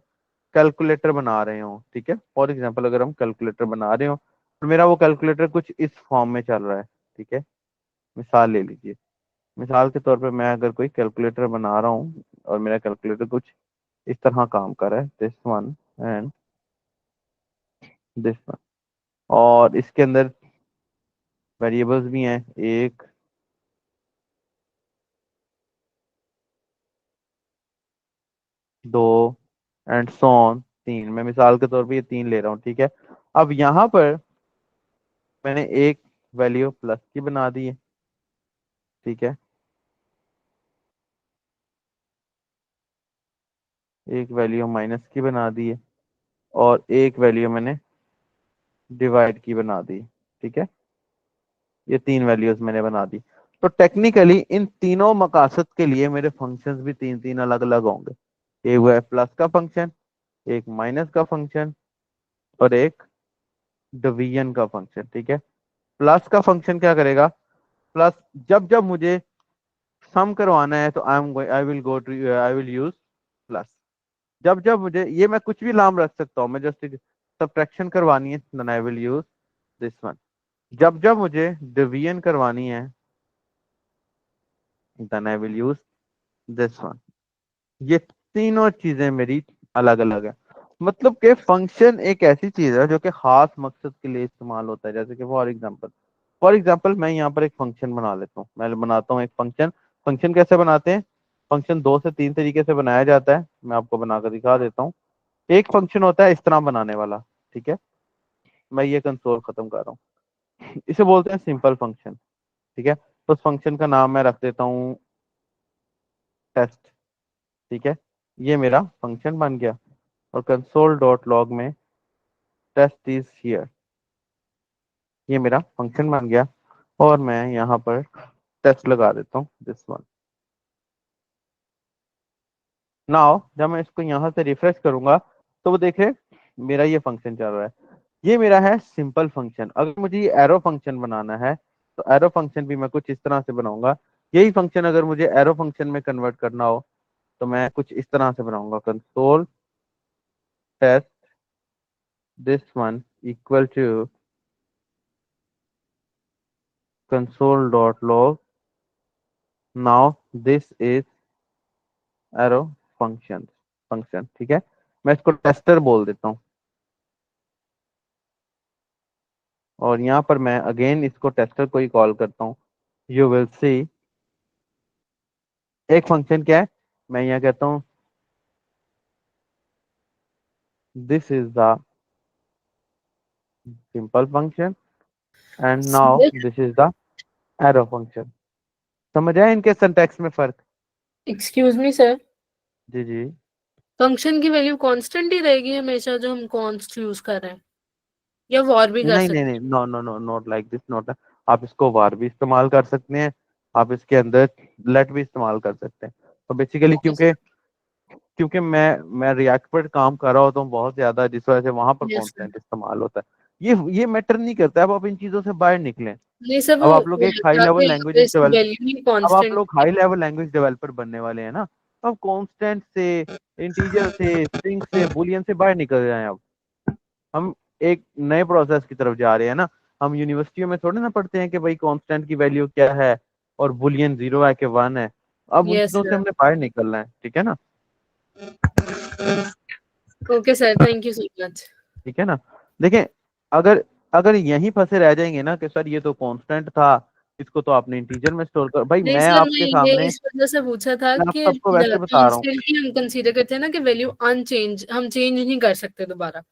calculator बना रहे हो, ठीक है, for example अगर हम कैलकुलेटर बना रहे हो और मेरा वो कैलकुलेटर कुछ इस फॉर्म में चल रहा है, ठीक है, मिसाल ले लीजिए। मिसाल के तौर पे मैं अगर कोई कैलकुलेटर बना रहा हूँ और मेरा कैलकुलेटर कुछ इस तरह काम कर रहा है, this one and this one, और इसके अंदर वेरिएबल्स भी हैं, 1, 2 एंड सो ऑन, 3, मैं मिसाल के तौर पे ये 3 ले रहा हूँ, ठीक है। अब यहाँ पर मैंने एक वैल्यू प्लस की बना दी है, ठीक है, एक वैल्यू माइनस की बना दी है, और एक वैल्यू मैंने डिवाइड की बना दी, ठीक है। ये 3 वैल्यूज मैंने बना दी। तो टेक्निकली इन तीनों मकासद के लिए मेरे फंक्शंस भी 3 3 अलग अलग होंगे। एक वो है प्लस का फंक्शन, एक माइनस का फंक्शन, और एक डिवीजन का फंक्शन, ठीक है। प्लस का फंक्शन क्या करेगा? प्लस, जब जब मुझे सम करवाना है तो आई विल यूज प्लस। जब जब मुझे, ये मैं कुछ भी नाम रख सकता हूँ, मैं जस्ट सब्ट्रैक्शन करवानी है then I will use this one. जब जब मुझे डिवीजन करवानी है then I will use this one. ये तीनों चीजें मेरी अलग अलग है। मतलब कि फंक्शन एक ऐसी चीज है जो कि खास मकसद के लिए इस्तेमाल होता है। जैसे कि फॉर एग्जांपल मैं यहाँ पर एक फंक्शन बना लेता हूँ, मैं बनाता हूँ एक फंक्शन। फंक्शन कैसे बनाते हैं? फंक्शन 2 से 3 तरीके से बनाया जाता है, मैं आपको बनाकर दिखा देता हूँ। एक फंक्शन होता है इस तरह बनाने वाला, ठीक है। मैं ये कंसोल खत्म कर रहा हूँ, इसे बोलते हैं सिंपल फंक्शन, ठीक है। तो उस फंक्शन का नाम मैं रख देता हूँ टेस्ट, ठीक है। ये मेरा फंक्शन बन गया, और कंसोल डॉट लॉग में टेस्ट इज हियर, ये मेरा फंक्शन बन गया। और मैं यहाँ पर टेस्ट लगा देता हूँ दिस वन। नाउ जब मैं इसको यहाँ से रिफ्रेश करूंगा तो वो देखे मेरा ये फंक्शन चल रहा है। ये मेरा है सिंपल फंक्शन। अगर मुझे ये एरो फंक्शन बनाना है तो एरो फंक्शन भी मैं कुछ इस तरह से बनाऊंगा। यही फंक्शन अगर मुझे एरो फंक्शन में कन्वर्ट करना हो तो मैं कुछ इस तरह से बनाऊंगा, console test this one equal to console dot log now this is arrow function, ठीक है। मैं इसको टेस्टर बोल देता हूँ, और यहाँ पर मैं अगेन इसको टेस्टर को ही कॉल करता हूँ। यू विल सी एक फंक्शन क्या है, मैं यहाँ कहता हूँ this is the simple function and now this is the arrow function. समझ आया इनके सिंटैक्स में फर्क? एक्सक्यूज मी सर, जी जी। फंक्शन की वैल्यू कांस्टेंट ही रहेगी हमेशा जो हम कॉन्स्ट यूज कर रहे हैं, या वॉर भी कर नहीं नहीं सकते नहीं, no no no, not like this, not. आप इसको var भी इस्तेमाल कर सकते हैं, आप इसके अंदर लेट भी इस्तेमाल कर सकते हैं। तो बेसिकली हैं? क्योंकि क्योंकि मैं रिएक्ट पर काम कर रहा होता हूँ बहुत ज्यादा, जिस वजह से वहां पर यस सर। कांस्टेंट इस्तेमाल होता है। ये मैटर नहीं करता है, अब आप इन चीजों से बाहर निकलें। नहीं सर, अब आप लोग वो एक हाई लेवल जाके लैंग्वेज डेवलप वैल्यू ही अब आप कांस्टेंट। लोग हाई लेवल लैंग्वेज डेवलपर बनने वाले हैं ना, तो अब कांस्टेंट से, इंटीजर से, स्ट्रिंग से, बुलियन से बाहर निकल जाए। अब हम एक नए प्रोसेस की तरफ जा रहे हैं ना। हम यूनिवर्सिटियों में थोड़े ना पढ़ते हैं कि भाई कांस्टेंट की वैल्यू क्या है और बुलियन 0 है कि 1 है। अब उन यस चीजों से सर। हमने बाहर निकलना है, ठीक है ना। Okay sir, thank you so much. ठीक है ना। देखें, अगर अगर यहीं फंसे रह जाएंगे ना कि सर ये तो कांस्टेंट था, इसको तो आपने इंटीजर में स्टोर कर, भाई नहीं मैं सर, मैं आपके ये सामने, इस वजह से पूछा था मैं आप कि सबको वैसे बता रहा हूँ। कांस्टेंट ही हम कंसीडर करते हैं ना कि वैल्यू अनचेंज, हम चेंज नहीं कर सकते दोबारा।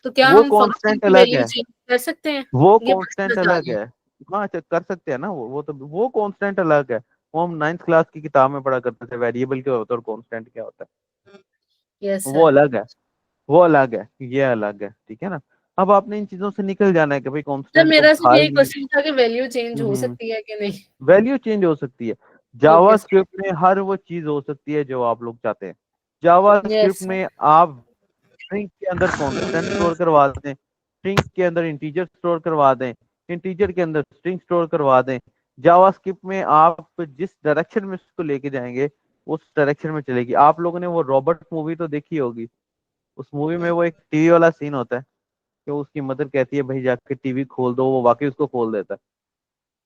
तो क्या वो हम फंक्शन कांस्टेंट की अलग वैल्यू है, चेंज कर सकते हैं? वो ये बस कांस्टेंट मजा आ अलग रही है। है। हाँ अच्छा, कर सकते हैं ना, वो तो वो कांस्टेंट अलग है। वो हम 9th क्लास की किताब में पढ़ा करते थे, वेरिएबल क्या होता है और कांस्टेंट क्या होता यस है। वो सर। अलग है, वो अलग है, ये अलग है, ठीक है ना। अब आपने इन चीजों से निकल जाना है कि भाई सर कांस्टेंट तो मेरा सिर्फ यही हाई, क्वेश्चन था कि वैल्यू चेंज हो सकती है कि नहीं। वैल्यू चेंज हो सकती है। Okay sir. जावास्क्रिप्ट में हर वो चीज हो सकती है जो आप लोग चाहते हैं। JavaScript yes sir. में आप स्ट्रिंग के अंदर कांस्टेंट स्टोर करवा दें, स्ट्रिंग के अंदर इंटीजर स्टोर करवा दें, इंटीजर के अंदर स्ट्रिंग स्टोर करवा दें। जावास्क्रिप्ट में आप जिस डायरेक्शन में उसको लेके जाएंगे उस डायरेक्शन में चलेगी। आप लोगों ने वो रॉबर्ट मूवी तो देखी होगी। उस मूवी में वो एक टीवी वाला सीन होता है कि उसकी मदर कहती है भाई जाके टीवी खोल दो, वो वाकई उसको खोल देता है,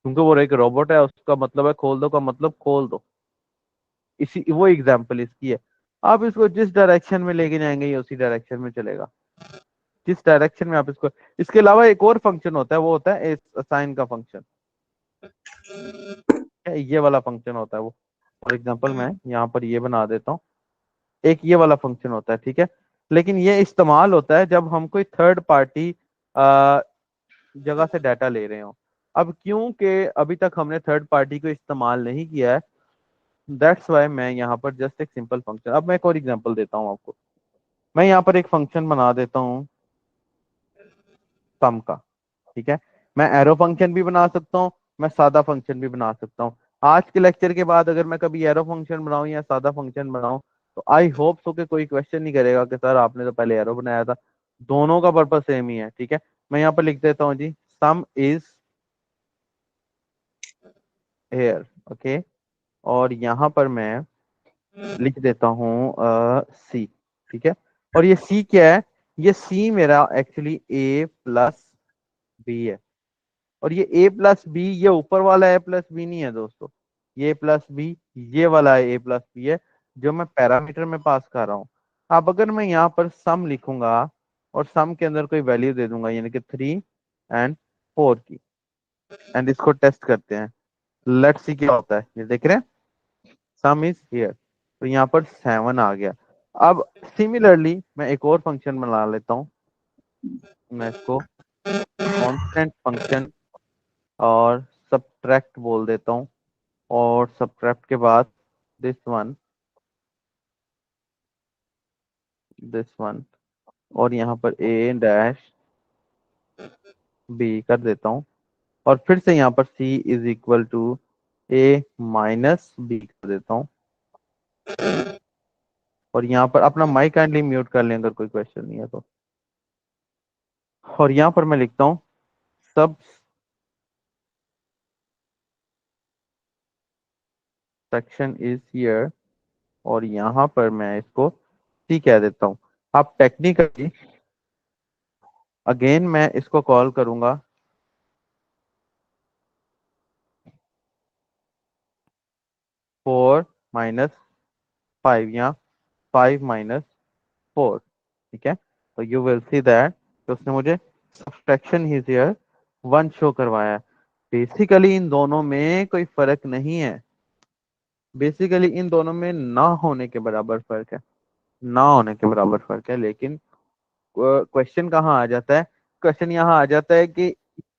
क्योंकि वो एक रोबोट है, उसका मतलब है खोल दो का मतलब खोल दो। इसी वो एग्जाम्पल इसकी है। आप इसको जिस डायरेक्शन में लेके जाएंगे ये उसी डायरेक्शन में चलेगा, जिस डायरेक्शन में आप इसको। इसके अलावा एक और फंक्शन होता है, वो होता है असाइन का फंक्शन। ये वाला फंक्शन होता है वो। फॉर एग्जाम्पल मैं यहाँ पर ये बना देता हूँ, एक ये वाला फंक्शन होता है, ठीक है। लेकिन ये इस्तेमाल होता है जब हम कोई थर्ड पार्टी जगह से डाटा ले रहे हो। अब क्योंकि अभी तक हमने थर्ड पार्टी को इस्तेमाल नहीं किया है, दैट्स वाई मैं यहाँ पर जस्ट एक सिंपल फंक्शन, अब मैं एक और एग्जांपल देता हूँ आपको। मैं यहाँ पर एक फंक्शन बना देता हूँ सम का, ठीक है। मैं एरो फंक्शन भी बना सकता हूँ, मैं सादा फंक्शन भी बना सकता हूँ। आज के लेक्चर के बाद अगर मैं कभी एरो फंक्शन बनाऊं या सादा फंक्शन बनाऊं, तो आई होप सो कि कोई क्वेश्चन नहीं करेगा कि सर आपने तो पहले एरो बनाया था। दोनों का पर्पस सेम ही है, ठीक है। मैं यहाँ पर लिख देता हूँ जी, सम इज हेयर, ओके। और यहाँ पर मैं लिख देता हूँ सी, ठीक है। और ये सी क्या है? ये सी मेरा एक्चुअली ए प्लस बी है। और ये ए प्लस बी, ये ऊपर वाला ए प्लस बी नहीं है दोस्तों, ये प्लस बी, ये वाला ए प्लस बी है जो मैं पैरामीटर में पास कर रहा हूँ। अब अगर मैं यहाँ पर सम लिखूंगा और सम के अंदर कोई वैल्यू दे दूंगा, यानी कि 3 और 4 की, एंड इसको टेस्ट करते हैं, लेट्स सी क्या होता है। ये देख रहे हैं, सम इज हियर, तो यहाँ पर 7 आ गया। अब सिमिलरली मैं एक और फंक्शन बना लेता हूँ, मैं इसको कांस्टेंट फंक्शन और सबट्रैक्ट बोल देता हूँ। और सबट्रैक्ट के बाद दिस वन और यहाँ पर ए डैश बी कर देता हूँ। और फिर से यहाँ पर C is equal to A minus B कर देता हूँ। और यहाँ पर अपना माइक काइंडली म्यूट कर लें अगर कोई क्वेश्चन नहीं है तो। और यहाँ पर मैं लिखता हूँ सब सेक्शन इज हियर, और यहाँ पर मैं इसको सी कह देता हूँ। अब टेक्निकली अगेन मैं इसको कॉल करूंगा 4 - 5 या 5 - 4, ठीक है। तो यू विल सी दैट कि उसने मुझे सब्सट्रैक्शन इज हियर 1 शो करवाया है। बेसिकली इन दोनों में कोई फर्क नहीं है, बेसिकली इन दोनों में ना होने के बराबर फर्क है, ना होने के बराबर फर्क है। लेकिन क्वेश्चन कहाँ आ जाता है? क्वेश्चन यहाँ आ जाता है कि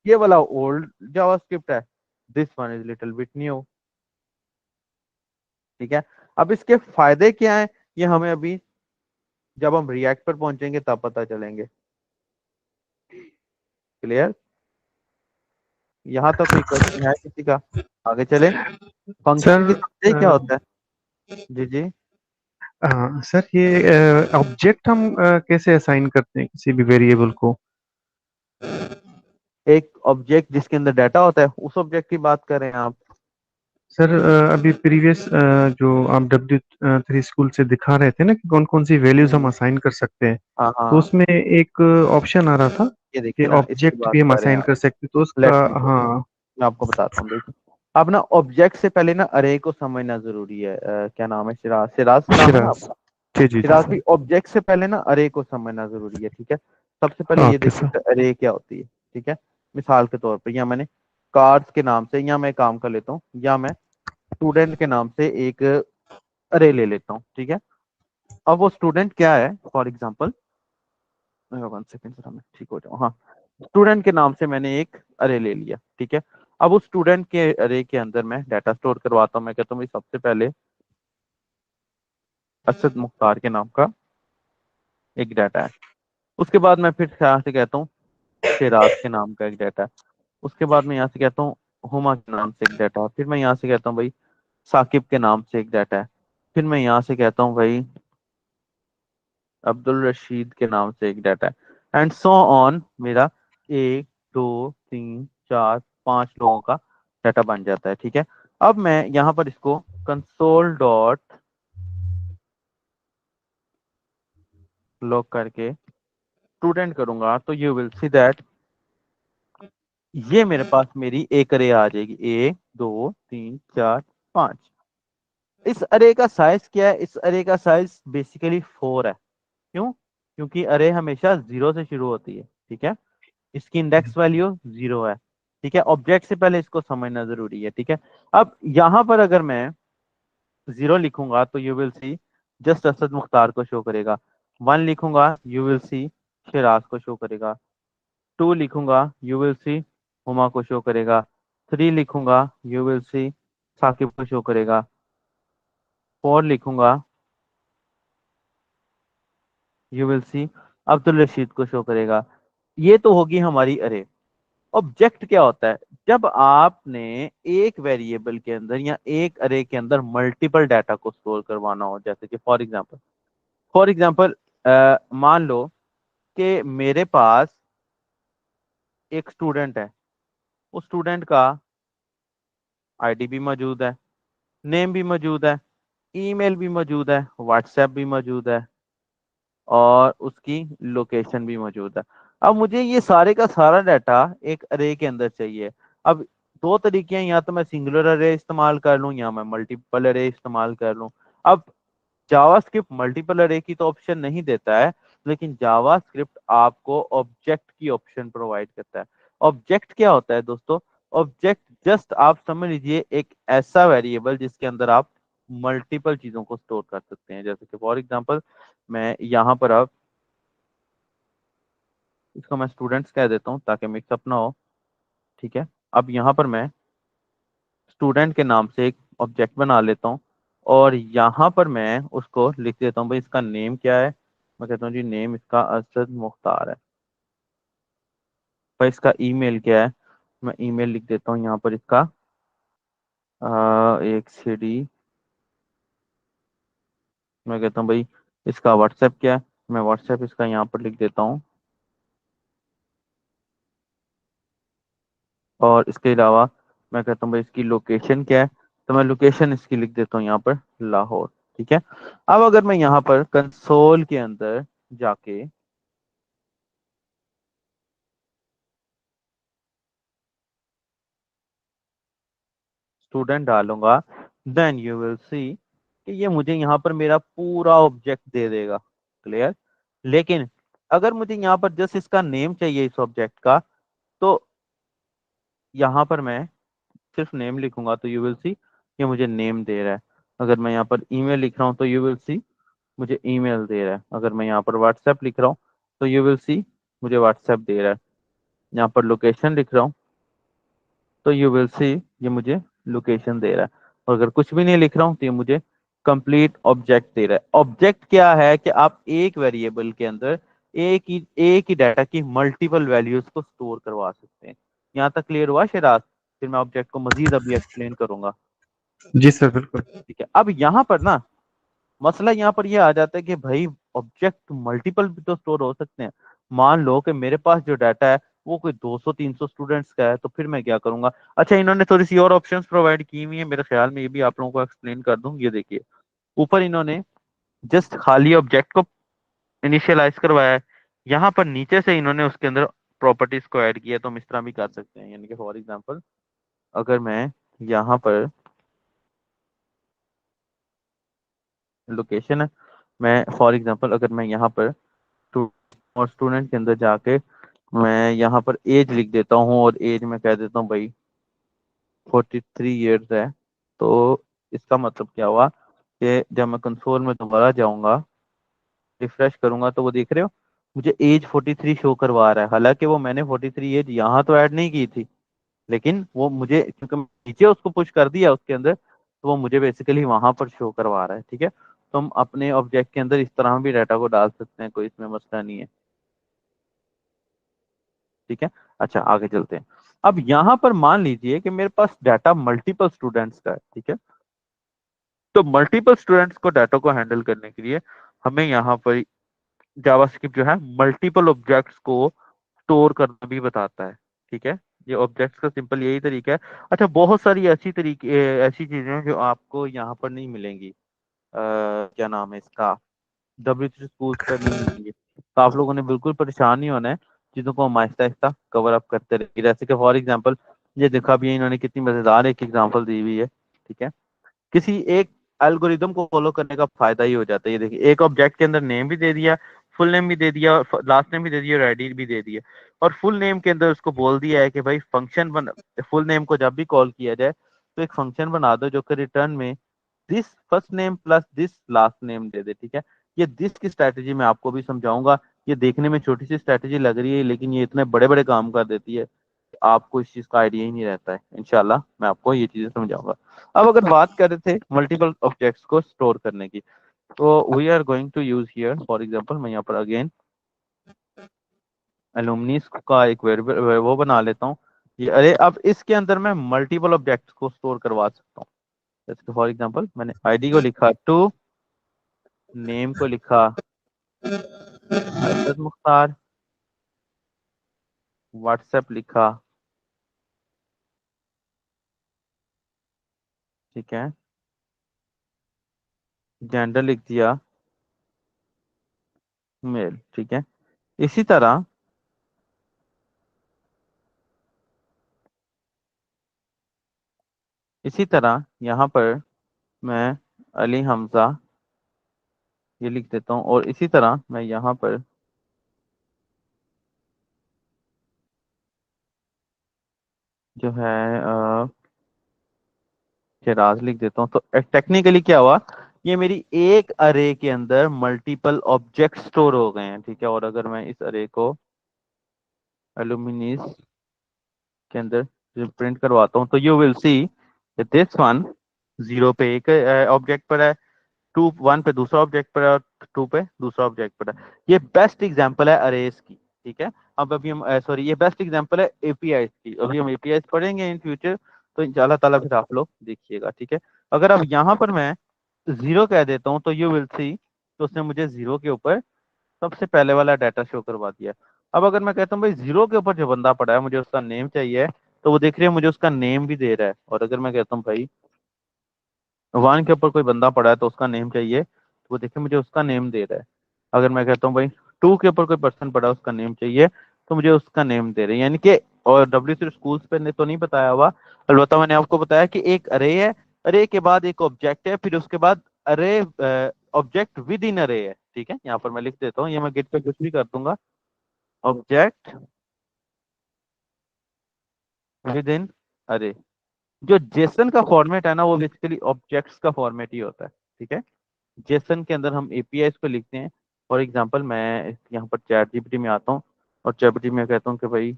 ये वाला ओल्ड जावास्क्रिप्ट है, this one is little bit new, ठीक है। अब इसके फायदे क्या है, ये हमें अभी जब हम रिएक्ट पर पहुंचेंगे तब पता चलेंगे। क्लियर? यहाँ तक कोई क्वेश्चन है किसी का? आगे चले। फंक्शन की सर समझे क्या होता है? जी जी। हाँ सर, ये ऑब्जेक्ट हम कैसे असाइन करते हैं किसी भी वेरिएबल को? एक ऑब्जेक्ट जिसके अंदर डाटा होता है, उस ऑब्जेक्ट की बात कर रहे हैं आप? सर अभी प्रीवियस जो आप W3 स्कूल से दिखा रहे थे ना कि कौन कौन सी वैल्यूज हम असाइन कर सकते हैं, हाँ तो हाँ, उसमें एक ऑप्शन आ रहा था ये कि देखिए ना, इसकी ऑब्जेक्ट बात भी हम कर रहे हैं असाइन आप। कर सकते हैं, तो उसका लेट्स सी, हाँ। मैं आपको बताता हूँ, देखिए। अब ना ऑब्जेक्ट से पहले ना अरे को समझना जरूरी है। क्या नाम है? सिराज, सिराज नाम है ना शिराज। आपका? जी जी जी सिराज सर। भी, ऑब्जेक्ट से पहले ना अरे को समझना जरूरी है, ठीक है। सबसे पहले ये ओके देखिए सर। कि अरे क्या होती है, ठीक है। मिसाल के तौर पर, या मैंने कार्ड्स के नाम से, या मैं काम कर लेता हूँ, या मैं स्टूडेंट के नाम से एक अरे ले लेता हूँ, ठीक है। अब वो स्टूडेंट क्या है, फॉर एग्जाम्पल, 1 सेकेंड सर, मैं ठीक हो जाऊँ, हाँ। स्टूडेंट के नाम से मैंने एक अरे ले लिया, ठीक है। अब उस स्टूडेंट के अरे के अंदर मैं डाटा स्टोर करवाता हूँ। मैं कहता हूँ भाई सबसे पहले असद मुख्तार के नाम का एक डाटा है। उसके बाद मैं फिर यहाँ से कहता हूँ शेराज के नाम का एक डाटा है। उसके बाद मैं यहाँ से कहता हूँ हुमा के नाम से एक डाटा है। फिर मैं यहाँ से कहता हूँ भाई साकिब के नाम से एक डाटा है। फिर मैं यहाँ से कहता हूँ भाई अब्दुल रशीद के नाम से एक डाटा है, एंड सो ऑन। मेरा 1 2 3 4 5 लोगों का डाटा बन जाता है, ठीक है। अब मैं यहाँ पर इसको कंसोल डॉट लॉग करके स्टूडेंट करूंगा, तो यू विल सी दैट ये मेरे पास मेरी एक अरे आ जाएगी, 1 2 3 4 5। इस अरे का साइज क्या है? इस अरे का साइज बेसिकली 4 है। क्यों? क्योंकि अरे हमेशा 0 से शुरू होती है, ठीक है। इसकी इंडेक्स वैल्यू 0 है, ठीक है। ऑब्जेक्ट से पहले इसको समझना जरूरी है, ठीक है। अब यहां पर अगर मैं 0 लिखूंगा तो you will C just Asad Mukhtar को शो करेगा। 1 लिखूंगा यू विल सी शिराज को शो करेगा, 2 लिखूंगा यू विल सी हुमा को शो करेगा, 3 लिखूंगा यू विल सी साकिब को शो करेगा, 4 लिखूंगा यू विल सी अब्दुल रशीद को शो करेगा। ये तो होगी हमारी अरे। ऑब्जेक्ट क्या होता है? जब आपने एक वेरिएबल के अंदर या एक अरे के अंदर मल्टीपल डाटा को स्टोर करवाना हो, जैसे कि फॉर एग्जांपल मान लो कि मेरे पास एक स्टूडेंट है, उस स्टूडेंट का आईडी भी मौजूद है, नेम भी मौजूद है, ईमेल भी मौजूद है, व्हाट्सएप भी मौजूद है और उसकी लोकेशन भी मौजूद है। अब मुझे ये सारे का सारा डाटा एक अरे के अंदर चाहिए। अब दो तरीके हैं, या तो मैं सिंगुलर अरे इस्तेमाल कर लूं या मैं मल्टीपल अरे इस्तेमाल कर लूं। अब जावास्क्रिप्ट मल्टीपल अरे की तो ऑप्शन नहीं देता है, लेकिन जावास्क्रिप्ट आपको ऑब्जेक्ट की ऑप्शन प्रोवाइड करता है। ऑब्जेक्ट क्या होता है दोस्तों? ऑब्जेक्ट जस्ट आप समझ लीजिए एक ऐसा वेरिएबल जिसके अंदर आप मल्टीपल चीजों को स्टोर कर सकते हैं। जैसे कि फॉर एग्जांपल मैं यहाँ पर अब इसको मैं स्टूडेंट्स कह देता हूँ ताकि मिक्सअप ना हो। ठीक है, अब यहाँ पर मैं स्टूडेंट के नाम से एक ऑब्जेक्ट बना लेता हूँ और यहाँ पर मैं उसको लिख देता हूँ भाई इसका नेम क्या है। मैं कहता हूँ जी नेम इसका असद मुख्तार है। भाई इसका ईमेल क्या है? मैं ईमेल लिख देता हूँ यहाँ पर इसका एक सीडी। मैं कहता हूँ भाई इसका व्हाट्सएप क्या है? मैं व्हाट्सएप इसका यहाँ पर लिख देता हूँ। और इसके अलावा मैं कहता हूँ भाई इसकी लोकेशन क्या है? तो मैं लोकेशन इसकी लिख देता हूँ यहाँ पर लाहौर। ठीक है, अब अगर मैं यहाँ पर कंसोल के अंदर जाके स्टूडेंट डालूंगा, देन यू विल सी कि ये मुझे यहाँ पर मेरा पूरा ऑब्जेक्ट दे देगा। क्लियर? लेकिन अगर मुझे यहाँ पर जस्ट इसका नेम चाहिए इस ऑब्जेक्ट का, तो यहाँ पर मैं सिर्फ नेम लिखूंगा तो यू विल सी ये मुझे नेम दे रहा है। अगर मैं यहाँ पर ईमेल लिख रहा हूँ तो यू विल सी मुझे ईमेल दे रहा है। अगर मैं यहाँ पर व्हाट्सएप लिख रहा हूँ तो यू विल सी मुझे व्हाट्सएप दे रहा है। यहाँ पर लोकेशन लिख रहा हूँ तो यू विल सी ये मुझे लोकेशन दे रहा है। और अगर कुछ भी नहीं लिख रहा हूँ तो ये मुझे कंप्लीट ऑब्जेक्ट दे रहा है। ऑब्जेक्ट क्या है कि आप एक वेरिएबल के अंदर एक ही डाटा की मल्टीपल वैल्यूज को स्टोर करवा सकते हैं। यहाँ तक क्लियर हुआ शिराज? फिर मैं ऑब्जेक्ट को मजीद अभी एक्सप्लेन करूंगा। जी सर, बिल्कुल। ठीक है, अब यहाँ पर ना मसला यहाँ पर ये आ जाता है कि भाई ऑब्जेक्ट मल्टीपल भी तो स्टोर हो सकते हैं। मान लो कि मेरे पास जो डाटा है वो कोई 200-300 स्टूडेंट्स का है, तो फिर मैं क्या करूंगा? अच्छा, इन्होंने थोड़ी सी और ऑप्शंस प्रोवाइड की हुई है मेरे ख्याल में, ये भी आप लोगों को एक्सप्लेन कर दूं। ये देखिए ऊपर इन्होंने जस्ट खाली ऑब्जेक्ट को इनिशियलाइज करवाया है, यहाँ पर नीचे से इन्होंने उसके अंदर प्रॉपर्टीज को ऐड किया है। तो हम इस तरह भी कर सकते हैं, यानी कि फॉर एग्जांपल अगर मैं यहाँ पर लोकेशन है, मैं फॉर एग्जांपल अगर मैं यहाँ पर और स्टूडेंट के अंदर जाके मैं यहाँ पर एज लिख देता हूँ और एज में कह देता हूँ भाई 43 ईयर्स है। तो इसका मतलब क्या हुआ कि जब मैं कंसोल में दोबारा जाऊंगा, रिफ्रेश करूंगा, तो वो देख रहे हो मुझे एज 43 शो करवा रहा है। हालांकि वो मैंने 43 एज यहाँ तो ऐड नहीं की थी, लेकिन वो मुझे क्योंकि मैंने नीचे उसको पुश कर दिया उसके अंदर, तो वो मुझे बेसिकली वहां पर शो करवा रहा है। ठीक है, तो हम अपने ऑब्जेक्ट के अंदर इस तरह भी डाटा को डाल सकते हैं, कोई इसमें मसला नहीं है। ठीक है, अच्छा आगे चलते हैं। अब यहाँ पर मान लीजिए कि मेरे पास डाटा मल्टीपल स्टूडेंट्स का है। ठीक है, तो मल्टीपल स्टूडेंट्स को डाटा को हैंडल करने के लिए हमें यहाँ पर जावास्क्रिप्ट जो है मल्टीपल ऑब्जेक्ट्स को स्टोर करना भी बताता है। ठीक है, ये ऑब्जेक्ट्स का सिंपल यही तरीका है। अच्छा, बहुत सारी ऐसी चीजें हैं जो आपको यहाँ पर नहीं मिलेंगी। क्या नाम है इसका, W3 स्कूल पर नहीं मिलेंगे। तो आप लोगों ने बिल्कुल परेशान नहीं होना है, चीजों को हम आहिस्ता आहिस्ता कवर अप करते रहेंगे। जैसे कि फॉर एग्जांपल ये देखा भी है इन्होंने, कितनी मजेदार एक एग्जांपल दी हुई है। ठीक है, किसी एक एल्गोरिदम को फॉलो करने का फायदा ही हो जाता है। ये देखिए एक ऑब्जेक्ट के अंदर नेम भी दे दिया, फुल नेम भी दे दिया, और लास्ट नेम भी दे दिया और आईडी भी दे दिया। और फुल नेम के अंदर उसको बोल दिया है कि भाई फंक्शन बन फुल नेम को जब भी कॉल किया जाए तो एक फंक्शन बना दो जो कि रिटर्न में this first name plus this last name दे दे। ठीक है, ये दिस की स्ट्रैटेजी मैं आपको भी समझाऊंगा। ये देखने में छोटी सी स्ट्रैटेजी लग रही है, लेकिन ये इतने बड़े बड़े काम कर देती है, आपको इस चीज का आइडिया ही नहीं रहता है। इंशाल्लाह मैं आपको ये चीजें समझाऊंगा। अब अगर बात कर रहे थे मल्टीपल ऑब्जेक्ट्स को स्टोर करने की, तो we are going to use here for example, मैं यहाँ पर अगेन एलुमनीस का एक वेरिएबल वो बना लेता हूँ। ये अरे अब इसके अंदर मैं मल्टीपल ऑब्जेक्ट्स को स्टोर करवा सकता हूँ। जैसे फॉर एग्जांपल मैंने आईडी को लिखा 2, नेम को लिखा हजरत मुख्तार, व्हाट्सएप लिखा, ठीक है, जेंडर लिख दिया मेल, ठीक है। इसी तरह यहाँ पर मैं अली हमजा ये लिख देता हूँ, और इसी तरह मैं यहाँ पर जो है शिराज लिख देता हूँ। तो टेक्निकली क्या हुआ, ये मेरी एक अरे के अंदर मल्टीपल ऑब्जेक्ट स्टोर हो गए हैं, ठीक है। और अगर मैं इस अरे को एलुमिनिस के अंदर प्रिंट करवाता हूँ, तो you will see this one 0 पे एक ऑब्जेक्ट पर है, 1 पे दूसरा ऑब्जेक्ट पर है, और 2 पे दूसरा ऑब्जेक्ट पर है। ये बेस्ट एग्जांपल है अरेज की, ठीक है। अब अभी हम सॉरी ये बेस्ट एग्जांपल है एपीआई की। अभी हम एपीआई पढ़ेंगे इन फ्यूचर, तो इंशाल्लाह ताला फिर आप लोग देखिएगा, ठीक है। अगर अब यहाँ पर मैं 0 कह देता हूँ, तो यू विल सी, तो उसने मुझे 0 के ऊपर सबसे पहले वाला डाटा शो करवा दिया। अब अगर मैं कहता हूँ भाई 0 के ऊपर जो बंदा पड़ा है मुझे उसका नेम चाहिए, तो वो देख रहे हैं मुझे उसका नेम भी दे रहा है। और अगर मैं कहता हूँ भाई 1 के ऊपर कोई बंदा पड़ा है तो उसका नेम चाहिए, तो वो देखिए मुझे उसका नेम दे रहा है। अगर मैं कहता हूँ भाई 2 के ऊपर कोई पर्सन पड़ा है उसका नेम चाहिए, तो मुझे उसका नेम दे रहे हैं। यानी कि और W3 स्कूल्स पे ने तो नहीं बताया हुआ, अलबत्ता मैंने आपको बताया कि एक अरे है, अरे के बाद एक ऑब्जेक्ट है, फिर उसके बाद अरे ऑब्जेक्ट विद इन अरे है, ठीक है। यहाँ पर मैं लिख देता हूँ, ये मैं गिट पे कुछ भी कर दूंगा, ऑब्जेक्ट विद इन अरे। जो जेसन का फॉर्मेट है ना, वो बेसिकली ऑब्जेक्ट्स का फॉर्मेट ही होता है, ठीक है। जेसन के अंदर हम एपीआई को लिखते हैं। फॉर एग्जांपल मैं यहाँ पर चैट जीपीटी में आता हूँ, और चैट जीपीटी में कहता हूँ कि भाई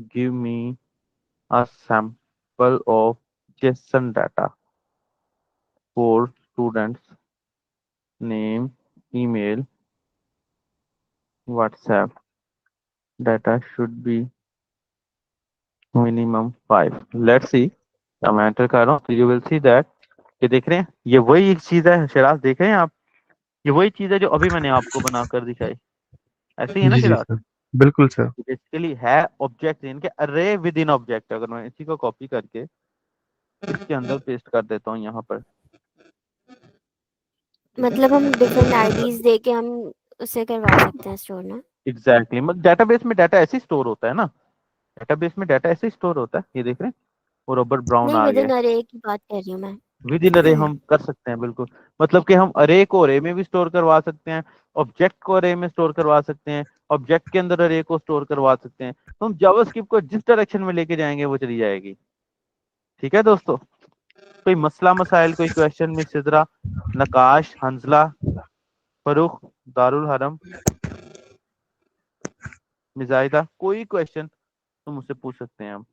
give me a sample of Jason data for students name email WhatsApp data should be minimum 5। Let's see, मैं एंटर कर रहा हूँ, तो यू विल सी दैट, ये देख रहे हैं, ये वही एक चीज है शिराज, देख रहे हैं आप, ये वही चीज है जो अभी मैंने आपको बनाकर दिखाई। ऐसे ही है ना जी जी शिराज, सर, बिल्कुल सर। बेसिकली है ऑब्जेक्ट इनके अरे विद इन ऑब्जेक्ट। अगर मैं इसी को कॉपी करके इसके अंदर पेस्ट कर देता हूँ यहाँ पर, मतलब हम डिफरेंट आईडीज दे के हम उसे करवा सकते हैं स्टोर ना। एग्जैक्टली मतलब डेटाबेस में डाटा ऐसे स्टोर होता है ना, डेटाबेस में डाटा ऐसे स्टोर होता है, ये देख रहे हैं, वो रॉबर्ट ब्राउन नहीं, आ विद गया। इन अरे की बात कर रही हूँ मैं। विद इन अरे हम कर सकते हैं बिल्कुल, मतलब कि हम अरे को अरे में भी स्टोर करवा सकते हैं, ऑब्जेक्ट को अरे में स्टोर करवा सकते हैं, ऑब्जेक्ट के अंदर अरे को स्टोर करवा सकते हैं। तो हम जावास्क्रिप्ट को जिस डायरेक्शन में लेके जाएंगे वो चली जाएगी, ठीक है दोस्तों। कोई मसला मसाइल, कोई क्वेश्चन, मिस सिद्रा, नकाश, हंजला, फरूख, दारुल हरम, मिजाइदा, कोई क्वेश्चन तो मुझसे पूछ सकते हैं हम।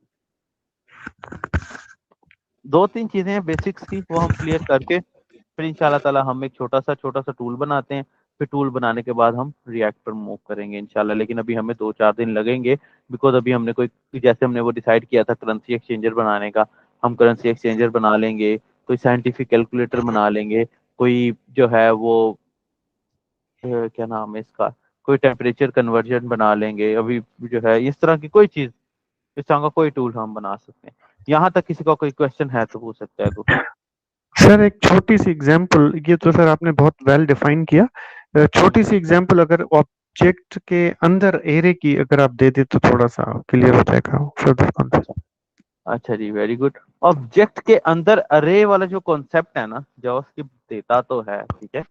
2-3 चीजें हैं बेसिक्स की, वो हम क्लियर करके फिर इंशाल्लाह ताला हम एक छोटा सा टूल बनाते हैं। फिर टूल बनाने के बाद हम रिएक्ट पर मूव करेंगे इंशाल्लाह, लेकिन अभी हमें 2-4 दिन लगेंगे, बिकॉज अभी हमने कोई, जैसे हमने वो डिसाइड किया था करेंसी एक्सचेंजर बनाने का, हम करेंसी एक्सचेंजर बना लेंगे, कोई साइंटिफिक कैलकुलेटर बना लेंगे, कोई जो है वो क्या नाम है इसका, कोई टेम्परेचर कन्वर्जन बना लेंगे। अभी जो है इस तरह की कोई चीज, इस तरह का कोई टूल हम बना सकते हैं। यहाँ तक किसी का कोई क्वेश्चन है तो पूछ सकता है दोस्तों। सर एक छोटी सी एग्जांपल, ये तो सर आपने बहुत वेल डिफाइन किया। छोटी सी एग्जांपल अगर ऑब्जेक्ट के अंदर एरे की अगर आप दे दे तो थोड़ा सा क्लियर हो जाएगा फर्दर कॉन्सेप्ट। अच्छा जी, वेरी गुड। ऑब्जेक्ट के अंदर अरे वाला जो कॉन्सेप्ट है ना, जावास्क्रिप्ट देता तो है, ठीक है। G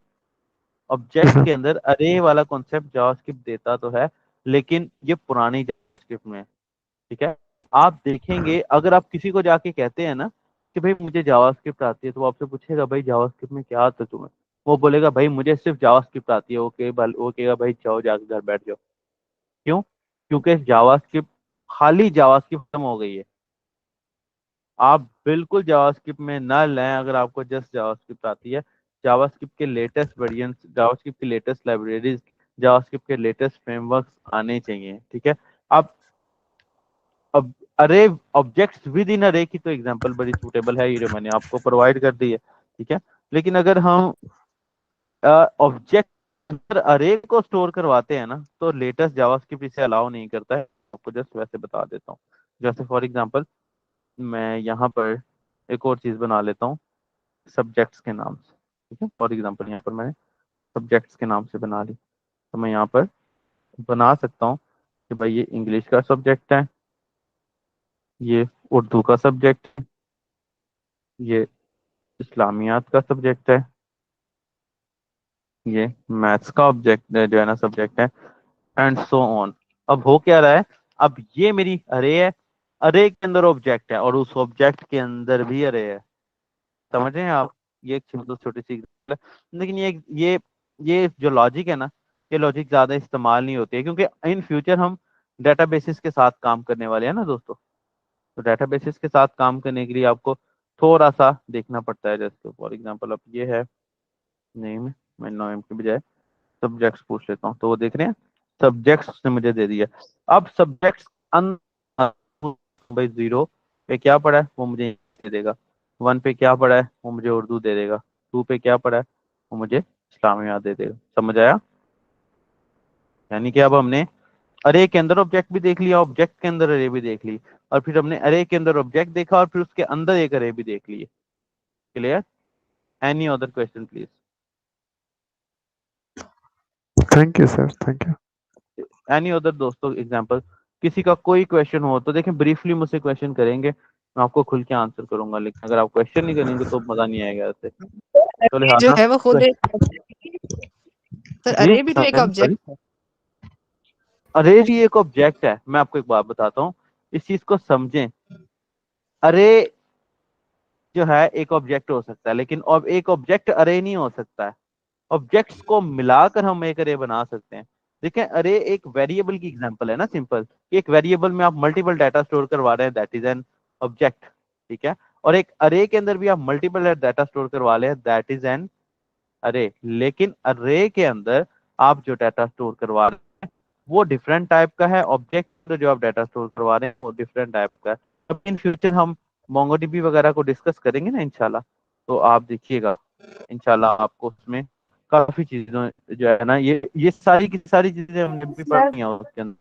object sir. के अंदर अरे वाला कॉन्सेप्ट जावास्क्रिप्ट देता तो है, लेकिन ये पुरानी जावास्क्रिप्ट में है, ठीक है। आप देखेंगे अगर आप किसी को जाके कहते हैं ना कि भाई मुझे जावास्क्रिप्ट आती है, तो वो आपसे पूछेगा भाई जावास्क्रिप्ट में क्या आता है तुम्हें, वो बोलेगा भाई मुझे सिर्फ जावास्क्रिप्ट आती है, वो कहेगा भाई जाओ जाकर घर बैठ जाओ। क्यों? क्योंकि जावास्क्रिप्ट, खाली जावास्क्रिप्ट खत्म हो गई है। आप बिल्कुल जावास्क्रिप्ट में ना लें अगर आपको जस्ट जावास्क्रिप्ट आती है। जावास्क्रिप्ट के लेटेस्ट वर्जन, जावास्क्रिप्ट की लेटेस्ट लाइब्रेरीज, जावास्क्रिप्ट के लेटेस्ट फ्रेमवर्क्स आने चाहिए, ठीक है। अब अरे ऑब्जेक्ट्स विद इन अरे की तो एग्जांपल बड़ी सूटेबल है, ये जो मैंने आपको प्रोवाइड कर दी है, ठीक है। लेकिन अगर हम ऑब्जेक्ट अरे को स्टोर करवाते हैं ना, तो लेटेस्ट जावास्क्रिप्ट इसे अलाउ नहीं करता है। आपको जस्ट वैसे बता देता हूँ। जैसे फॉर एग्जांपल मैं यहाँ पर एक और चीज बना लेता हूँ सब्जेक्ट्स के नाम से, ठीक है। फॉर एग्जांपल यहाँ पर मैंने सब्जेक्ट्स के नाम से बना ली, तो मैं यहाँ पर बना सकता हूँ कि भाई ये इंग्लिश का सब्जेक्ट है, ये उर्दू का सब्जेक्ट है, ये इस्लामियात का सब्जेक्ट है, ये मैथ्स का ऑब्जेक्ट जो है ना सब्जेक्ट है, एंड सो ऑन। अब हो क्या रहा है, अब ये मेरी अरे है, अरे के अंदर ऑब्जेक्ट है और उस ऑब्जेक्ट के अंदर भी अरे है। समझ रहे हैं आप? ये एक मतलब छोटी सी example है। लेकिन ये जो लॉजिक है ना, ये लॉजिक ज्यादा इस्तेमाल नहीं होती है, क्योंकि इन फ्यूचर हम डेटाबेसिस के साथ काम करने वाले हैं ना दोस्तों। तो डेटाबेसिस के साथ काम करने के लिए आपको थोड़ा सा देखना पड़ता है। जैसे फॉर एग्जांपल अब ये है नेम, मैं नेम के बजाय सब्जेक्ट्स पूछ लेता हूँ, तो वो देख रहे हैं सब्जेक्ट्स ने मुझे दे दिया। अब सब्जेक्ट्स भाई 0 पे क्या पड़ा है वो मुझे दे देगा, 1 पे क्या पड़ा है वो मुझे उर्दू दे देगा, 2 पे क्या पड़ा है वो मुझे इस्लामियात दे देगा। समझ आया? यानी कि अब हमने अरे के अंदर ऑब्जेक्ट भी देख लिया, ऑब्जेक्ट के अंदर अरे भी देख ली, और फिर हमने अरे के अंदर ऑब्जेक्ट देखा और फिर उसके अंदर एक अरे भी देख लिए। Clear? Any other question please? Thank you sir, thank you. Any other दोस्तों एग्जांपल? किसी का कोई क्वेश्चन हो तो देखें, ब्रीफली मुझसे क्वेश्चन करेंगे, मैं आपको खुल के आंसर करूंगा। लेकिन अगर आप क्वेश्चन नहीं करेंगे तो मजा नहीं आएगा ऐसे। तो जो लिहाजा है वो खुद एक सर, जी अरे भी तो एक सॉरी, ऑब्जेक्ट है। अरे भी एक ऑब्जेक्ट है। मैं आपको एक बात बताता हूँ, इस चीज को समझें। अरे जो है एक ऑब्जेक्ट हो सकता है, लेकिन अब एक ऑब्जेक्ट अरे नहीं हो सकता है। ऑब्जेक्ट्स को मिलाकर हम एक अरे बना सकते हैं। देखें, अरे एक वेरिएबल की एग्जांपल है ना, सिंपल। एक वेरिएबल में आप मल्टीपल डाटा स्टोर करवा रहे हैं, दैट इज एन ऑब्जेक्ट, ठीक है। और एक अरे के अंदर भी आप मल्टीपल डाटा स्टोर करवा रहे हैं, दैट इज एन अरे। लेकिन अरे के अंदर आप जो डाटा स्टोर करवा रहे हैं वो डिफरेंट टाइप का है, ऑब्जेक्ट जो आप डाटा स्टोर करवा रहे हैं वो डिफरेंट टाइप का है। अब इन फ्यूचर हम मोंगोडीबी वगैरह को डिस्कस करेंगे ना इंशाल्लाह, तो आप देखिएगा इंशाल्लाह आपको उसमें काफी चीजों जो है ना, ये सारी की सारी चीजें हमने भी सर पढ़ी हैं उसके अंदर।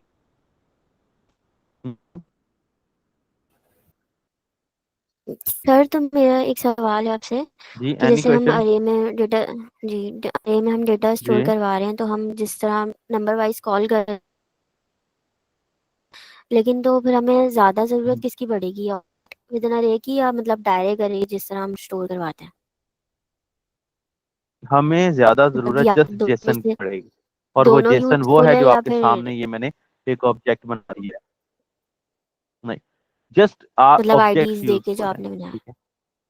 सर तो मेरा एक सवाल है आपसे जी कि एनी जैसे हम क्वेश्चन? अरे में डेटा, जी अरे में हम डेटा स्टोर जी करवा रहे हैं, तो हम जिस तरह नंबर वाइज कॉल कर, लेकिन तो फिर हमें ज़्यादा ज़रूरत किसकी पड़ेगी, विद इन अरे की या मतलब डायरेक्ट अरे जिस तरह हम स्टोर करवाते हैं? हमें ज्यादा मतलब जरूरत या जस्ट दोनों में जेसन की से पड़ेगी, और वो दोनों जेसन वो यूजफुल है है जो या आपके फिर सामने ये मैंने एक ऑब्जेक्ट बना दिया है। नहीं, जस्ट आ मतलब ऑब्जेक्ट्स आईडीज दे के जो यूजफुल है, आपने बनाया? ठीक है।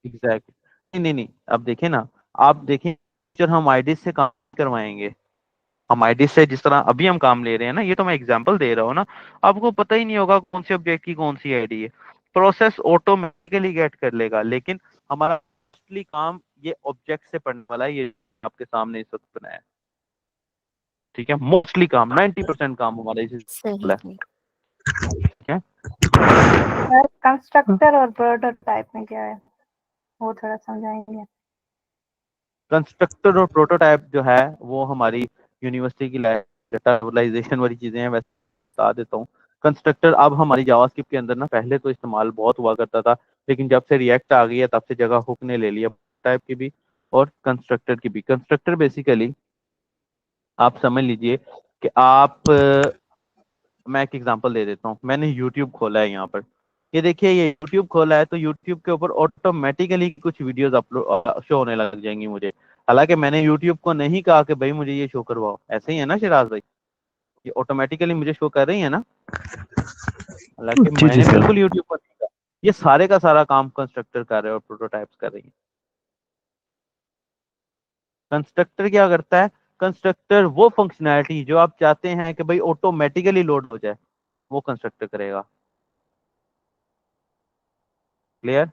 एग्जैक्टली। नहीं, अब देखें ना, आप देखें जब हम आईडी से काम करवाएंगे, हम आईडी से जिस तरह अभी हम काम ले रहे हैं ना, ये तो मैं एग्जांपल दे रहा हूँ ना, आपको पता ही नहीं होगा कौन से ऑब्जेक्ट की कौन सी आईडी है। प्रोसेस ऑटोमेटिकली गेट कर लेगा, लेकिन हमारा मोस्टली काम ये ऑब्जेक्ट से पढ़ने वाला है, ये आपके सामने इस वक्त बनाया है, ठीक है। मोस्टली काम 90% काम हमारा इसी से सही वाला है, सही। ठीक है। सर कंस्ट्रक्टर और प्रोटोटाइप में क्या है, वो थोड़ा समझाएंगे? कंस्ट्रक्टर और प्रोटोटाइप जो है वो हमारी यूनिवर्सिटी की डेटाबलाइजेशन वाली चीजें हैं, वैसे बता देता हूँ। कंस्ट्रक्टर अब हमारी जावास्क्रिप्ट के अंदर ना पहले तो इस्तेमाल बहुत हुआ करता था, लेकिन जब से रिएक्ट आ गई है तब से जगह हुक ने ले लिया टाइप की भी और कंस्ट्रक्टर की भी। कंस्ट्रक्टर बेसिकली आप समझ लीजिए कि आप मैं एक एग्जांपल दे देता हूँ। मैंने यूट्यूब खोला है यहाँ पर, ये देखिए ये यूट्यूब खोला है, तो यूट्यूब के ऊपर ऑटोमेटिकली कुछ वीडियोस अपलोड शो होने लग जाएंगी मुझे। हालांकि मैंने यूट्यूब को नहीं कहा कि भाई मुझे ये शो करवाओ, ऐसे ही है ना शिराज भाई, ये ऑटोमेटिकली मुझे शो कर रही है ना, हालांकि जी जी मैंने सर। बिल्कुल यूट्यूब को नहीं कहा। ये सारे का सारा काम कंस्ट्रक्टर कर रहे हैं और प्रोटोटाइप्स कर रही है। कंस्ट्रक्टर क्या करता है, कंस्ट्रक्टर वो फंक्शनैलिटी जो आप चाहते हैं कि भाई ऑटोमेटिकली लोड हो जाए, वो कंस्ट्रक्टर करेगा। Clear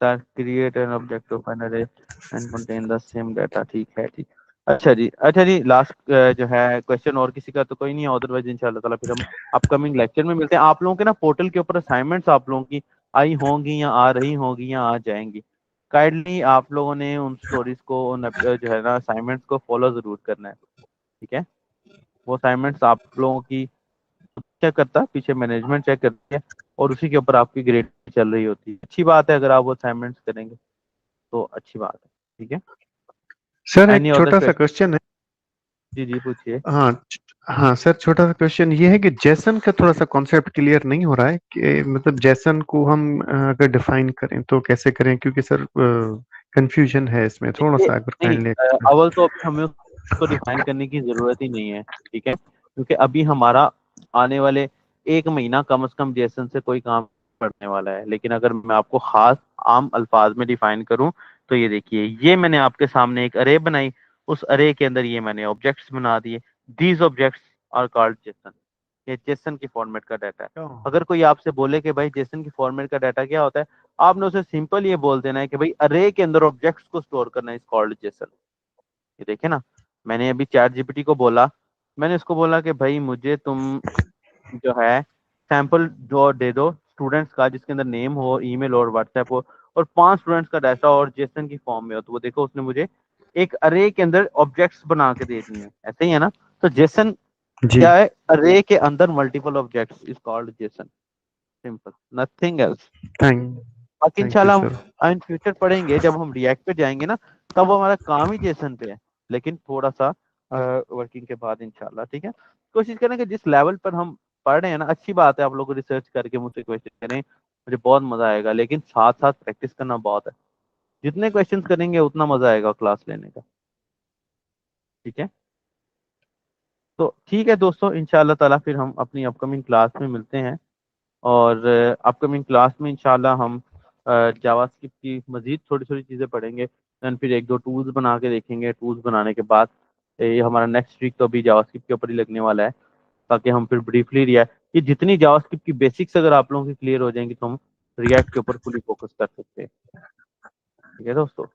sir? Create an object of an array and contain the same data. ठीक है, ठीक। अच्छा जी, लास्ट जो है क्वेश्चन, और किसी का तो कोई नहीं है, अदरवाइज इंशाल्लाह ताला फिर हम अपकमिंग लेक्चर में मिलते हैं। आप लोगों के ना पोर्टल के ऊपर असाइनमेंट्स आप लोगों की आई होंगी या आ रही होंगी या आ जाएंगी। काइंडली आप लोगों ने उन स्टोरीज को, उन जो है ना असाइनमेंट्स को फॉलो जरूर करना है, ठीक है? वो असाइनमेंट्स आप लोगों की चेक करता है, पीछे मैनेजमेंट चेक करती है, और उसी के ऊपर आपकी ग्रेड चल रही होती है। अच्छी बात है अगर आप वो असाइनमेंट्स करेंगे तो अच्छी बात है, ठीक है? सर एक एनी अदर छोटा सा क्वेश्चन? क्वेश्चन है। जी पूछिए। हाँ हाँ सर, छोटा सा क्वेश्चन ये है कि जैसन का थोड़ा सा कॉन्सेप्ट क्लियर नहीं हो रहा है कि मतलब जैसन को हम अगर डिफाइन करें तो कैसे करें, क्योंकि सर कंफ्यूजन है इसमें थोड़ा सा, अगर नहीं काइंडली। अव्वल तो अभी हमें उसको डिफाइन करने की जरूरत ही नहीं है, ठीक है? क्योंकि अभी हमारा आने वाले 1 महीना कम से कम जेसन से कोई काम पड़ने वाला है। लेकिन अगर मैं आपको खास आम अल्फाज में डिफाइन करूं तो ये देखिए, ये मैंने आपके सामने एक अरे बनाई, उस अरे के अंदर ये मैंने ऑब्जेक्ट्स बना दिए। These objects are called JSON. ये जेसन की फॉर्मेट का डाटा है। अगर कोई आपसे बोले कि भाई जेसन की फॉर्मेट का डाटा क्या होता है, आपने उसे सिंपल ये बोल देना है कि भाई अरे के अंदर ऑब्जेक्ट्स को स्टोर करना इज कॉल्ड जेसन। ये देखे ना, मैंने अभी चैट जीपीटी को बोला, मैंने उसको बोला कि भाई मुझे तुम जो है सैंपल जो दे दो स्टूडेंट्स का, जिसके अंदर नेम हो, ईमेल और व्हाट्सएप हो, और 5 स्टूडेंट्स का डाटा और जेसन की फॉर्म में हो। तो वो देखो उसने मुझे एक अरे के अंदर ऑब्जेक्ट्स बना के दे दिए हैं। ऐसे ही है ना? तो जेसन जी क्या है? अरे के अंदर multiple objects is called Jason, simple, nothing else. Thank बाकी थैंक यू इंशाल्लाह सर। हम इन फ्यूचर पढ़ेंगे, जब हम रिएक्ट पे जाएंगे ना, तब वो हमारा काम ही जेसन पे है, लेकिन थोड़ा सा वर्किंग के बाद इंशाल्लाह, ठीक है? कोशिश करें कि जिस लेवल पर हम पढ़ रहे हैं ना, अच्छी बात है आप लोग रिसर्च करके मुझसे क्वेश्चन करें, मुझे बहुत मजा आएगा, लेकिन साथ साथ प्रैक्टिस करना बहुत है। जितने क्वेश्चन करेंगे उतना मजा आएगा क्लास लेने का, ठीक है? तो ठीक है दोस्तों, इंशाल्लाह ताला फिर हम अपनी अपकमिंग क्लास में मिलते हैं, और अपकमिंग क्लास में इंशाल्लाह हम जावास्क्रिप्ट की मजीद थोड़ी थोड़ी चीज़ें पढ़ेंगे, देन फिर 1-2 टूल्स बना के देखेंगे। टूल्स बनाने के बाद ये हमारा नेक्स्ट वीक तो अभी जावास्क्रिप्ट के ऊपर ही लगने वाला है, ताकि हम फिर ब्रीफली ये जितनी जावास्क्रिप्ट की बेसिक्स अगर आप लोगों की क्लियर हो जाएंगी तो हम रिएक्ट के ऊपर फुली फोकस कर सकते हैं, ठीक है दोस्तों?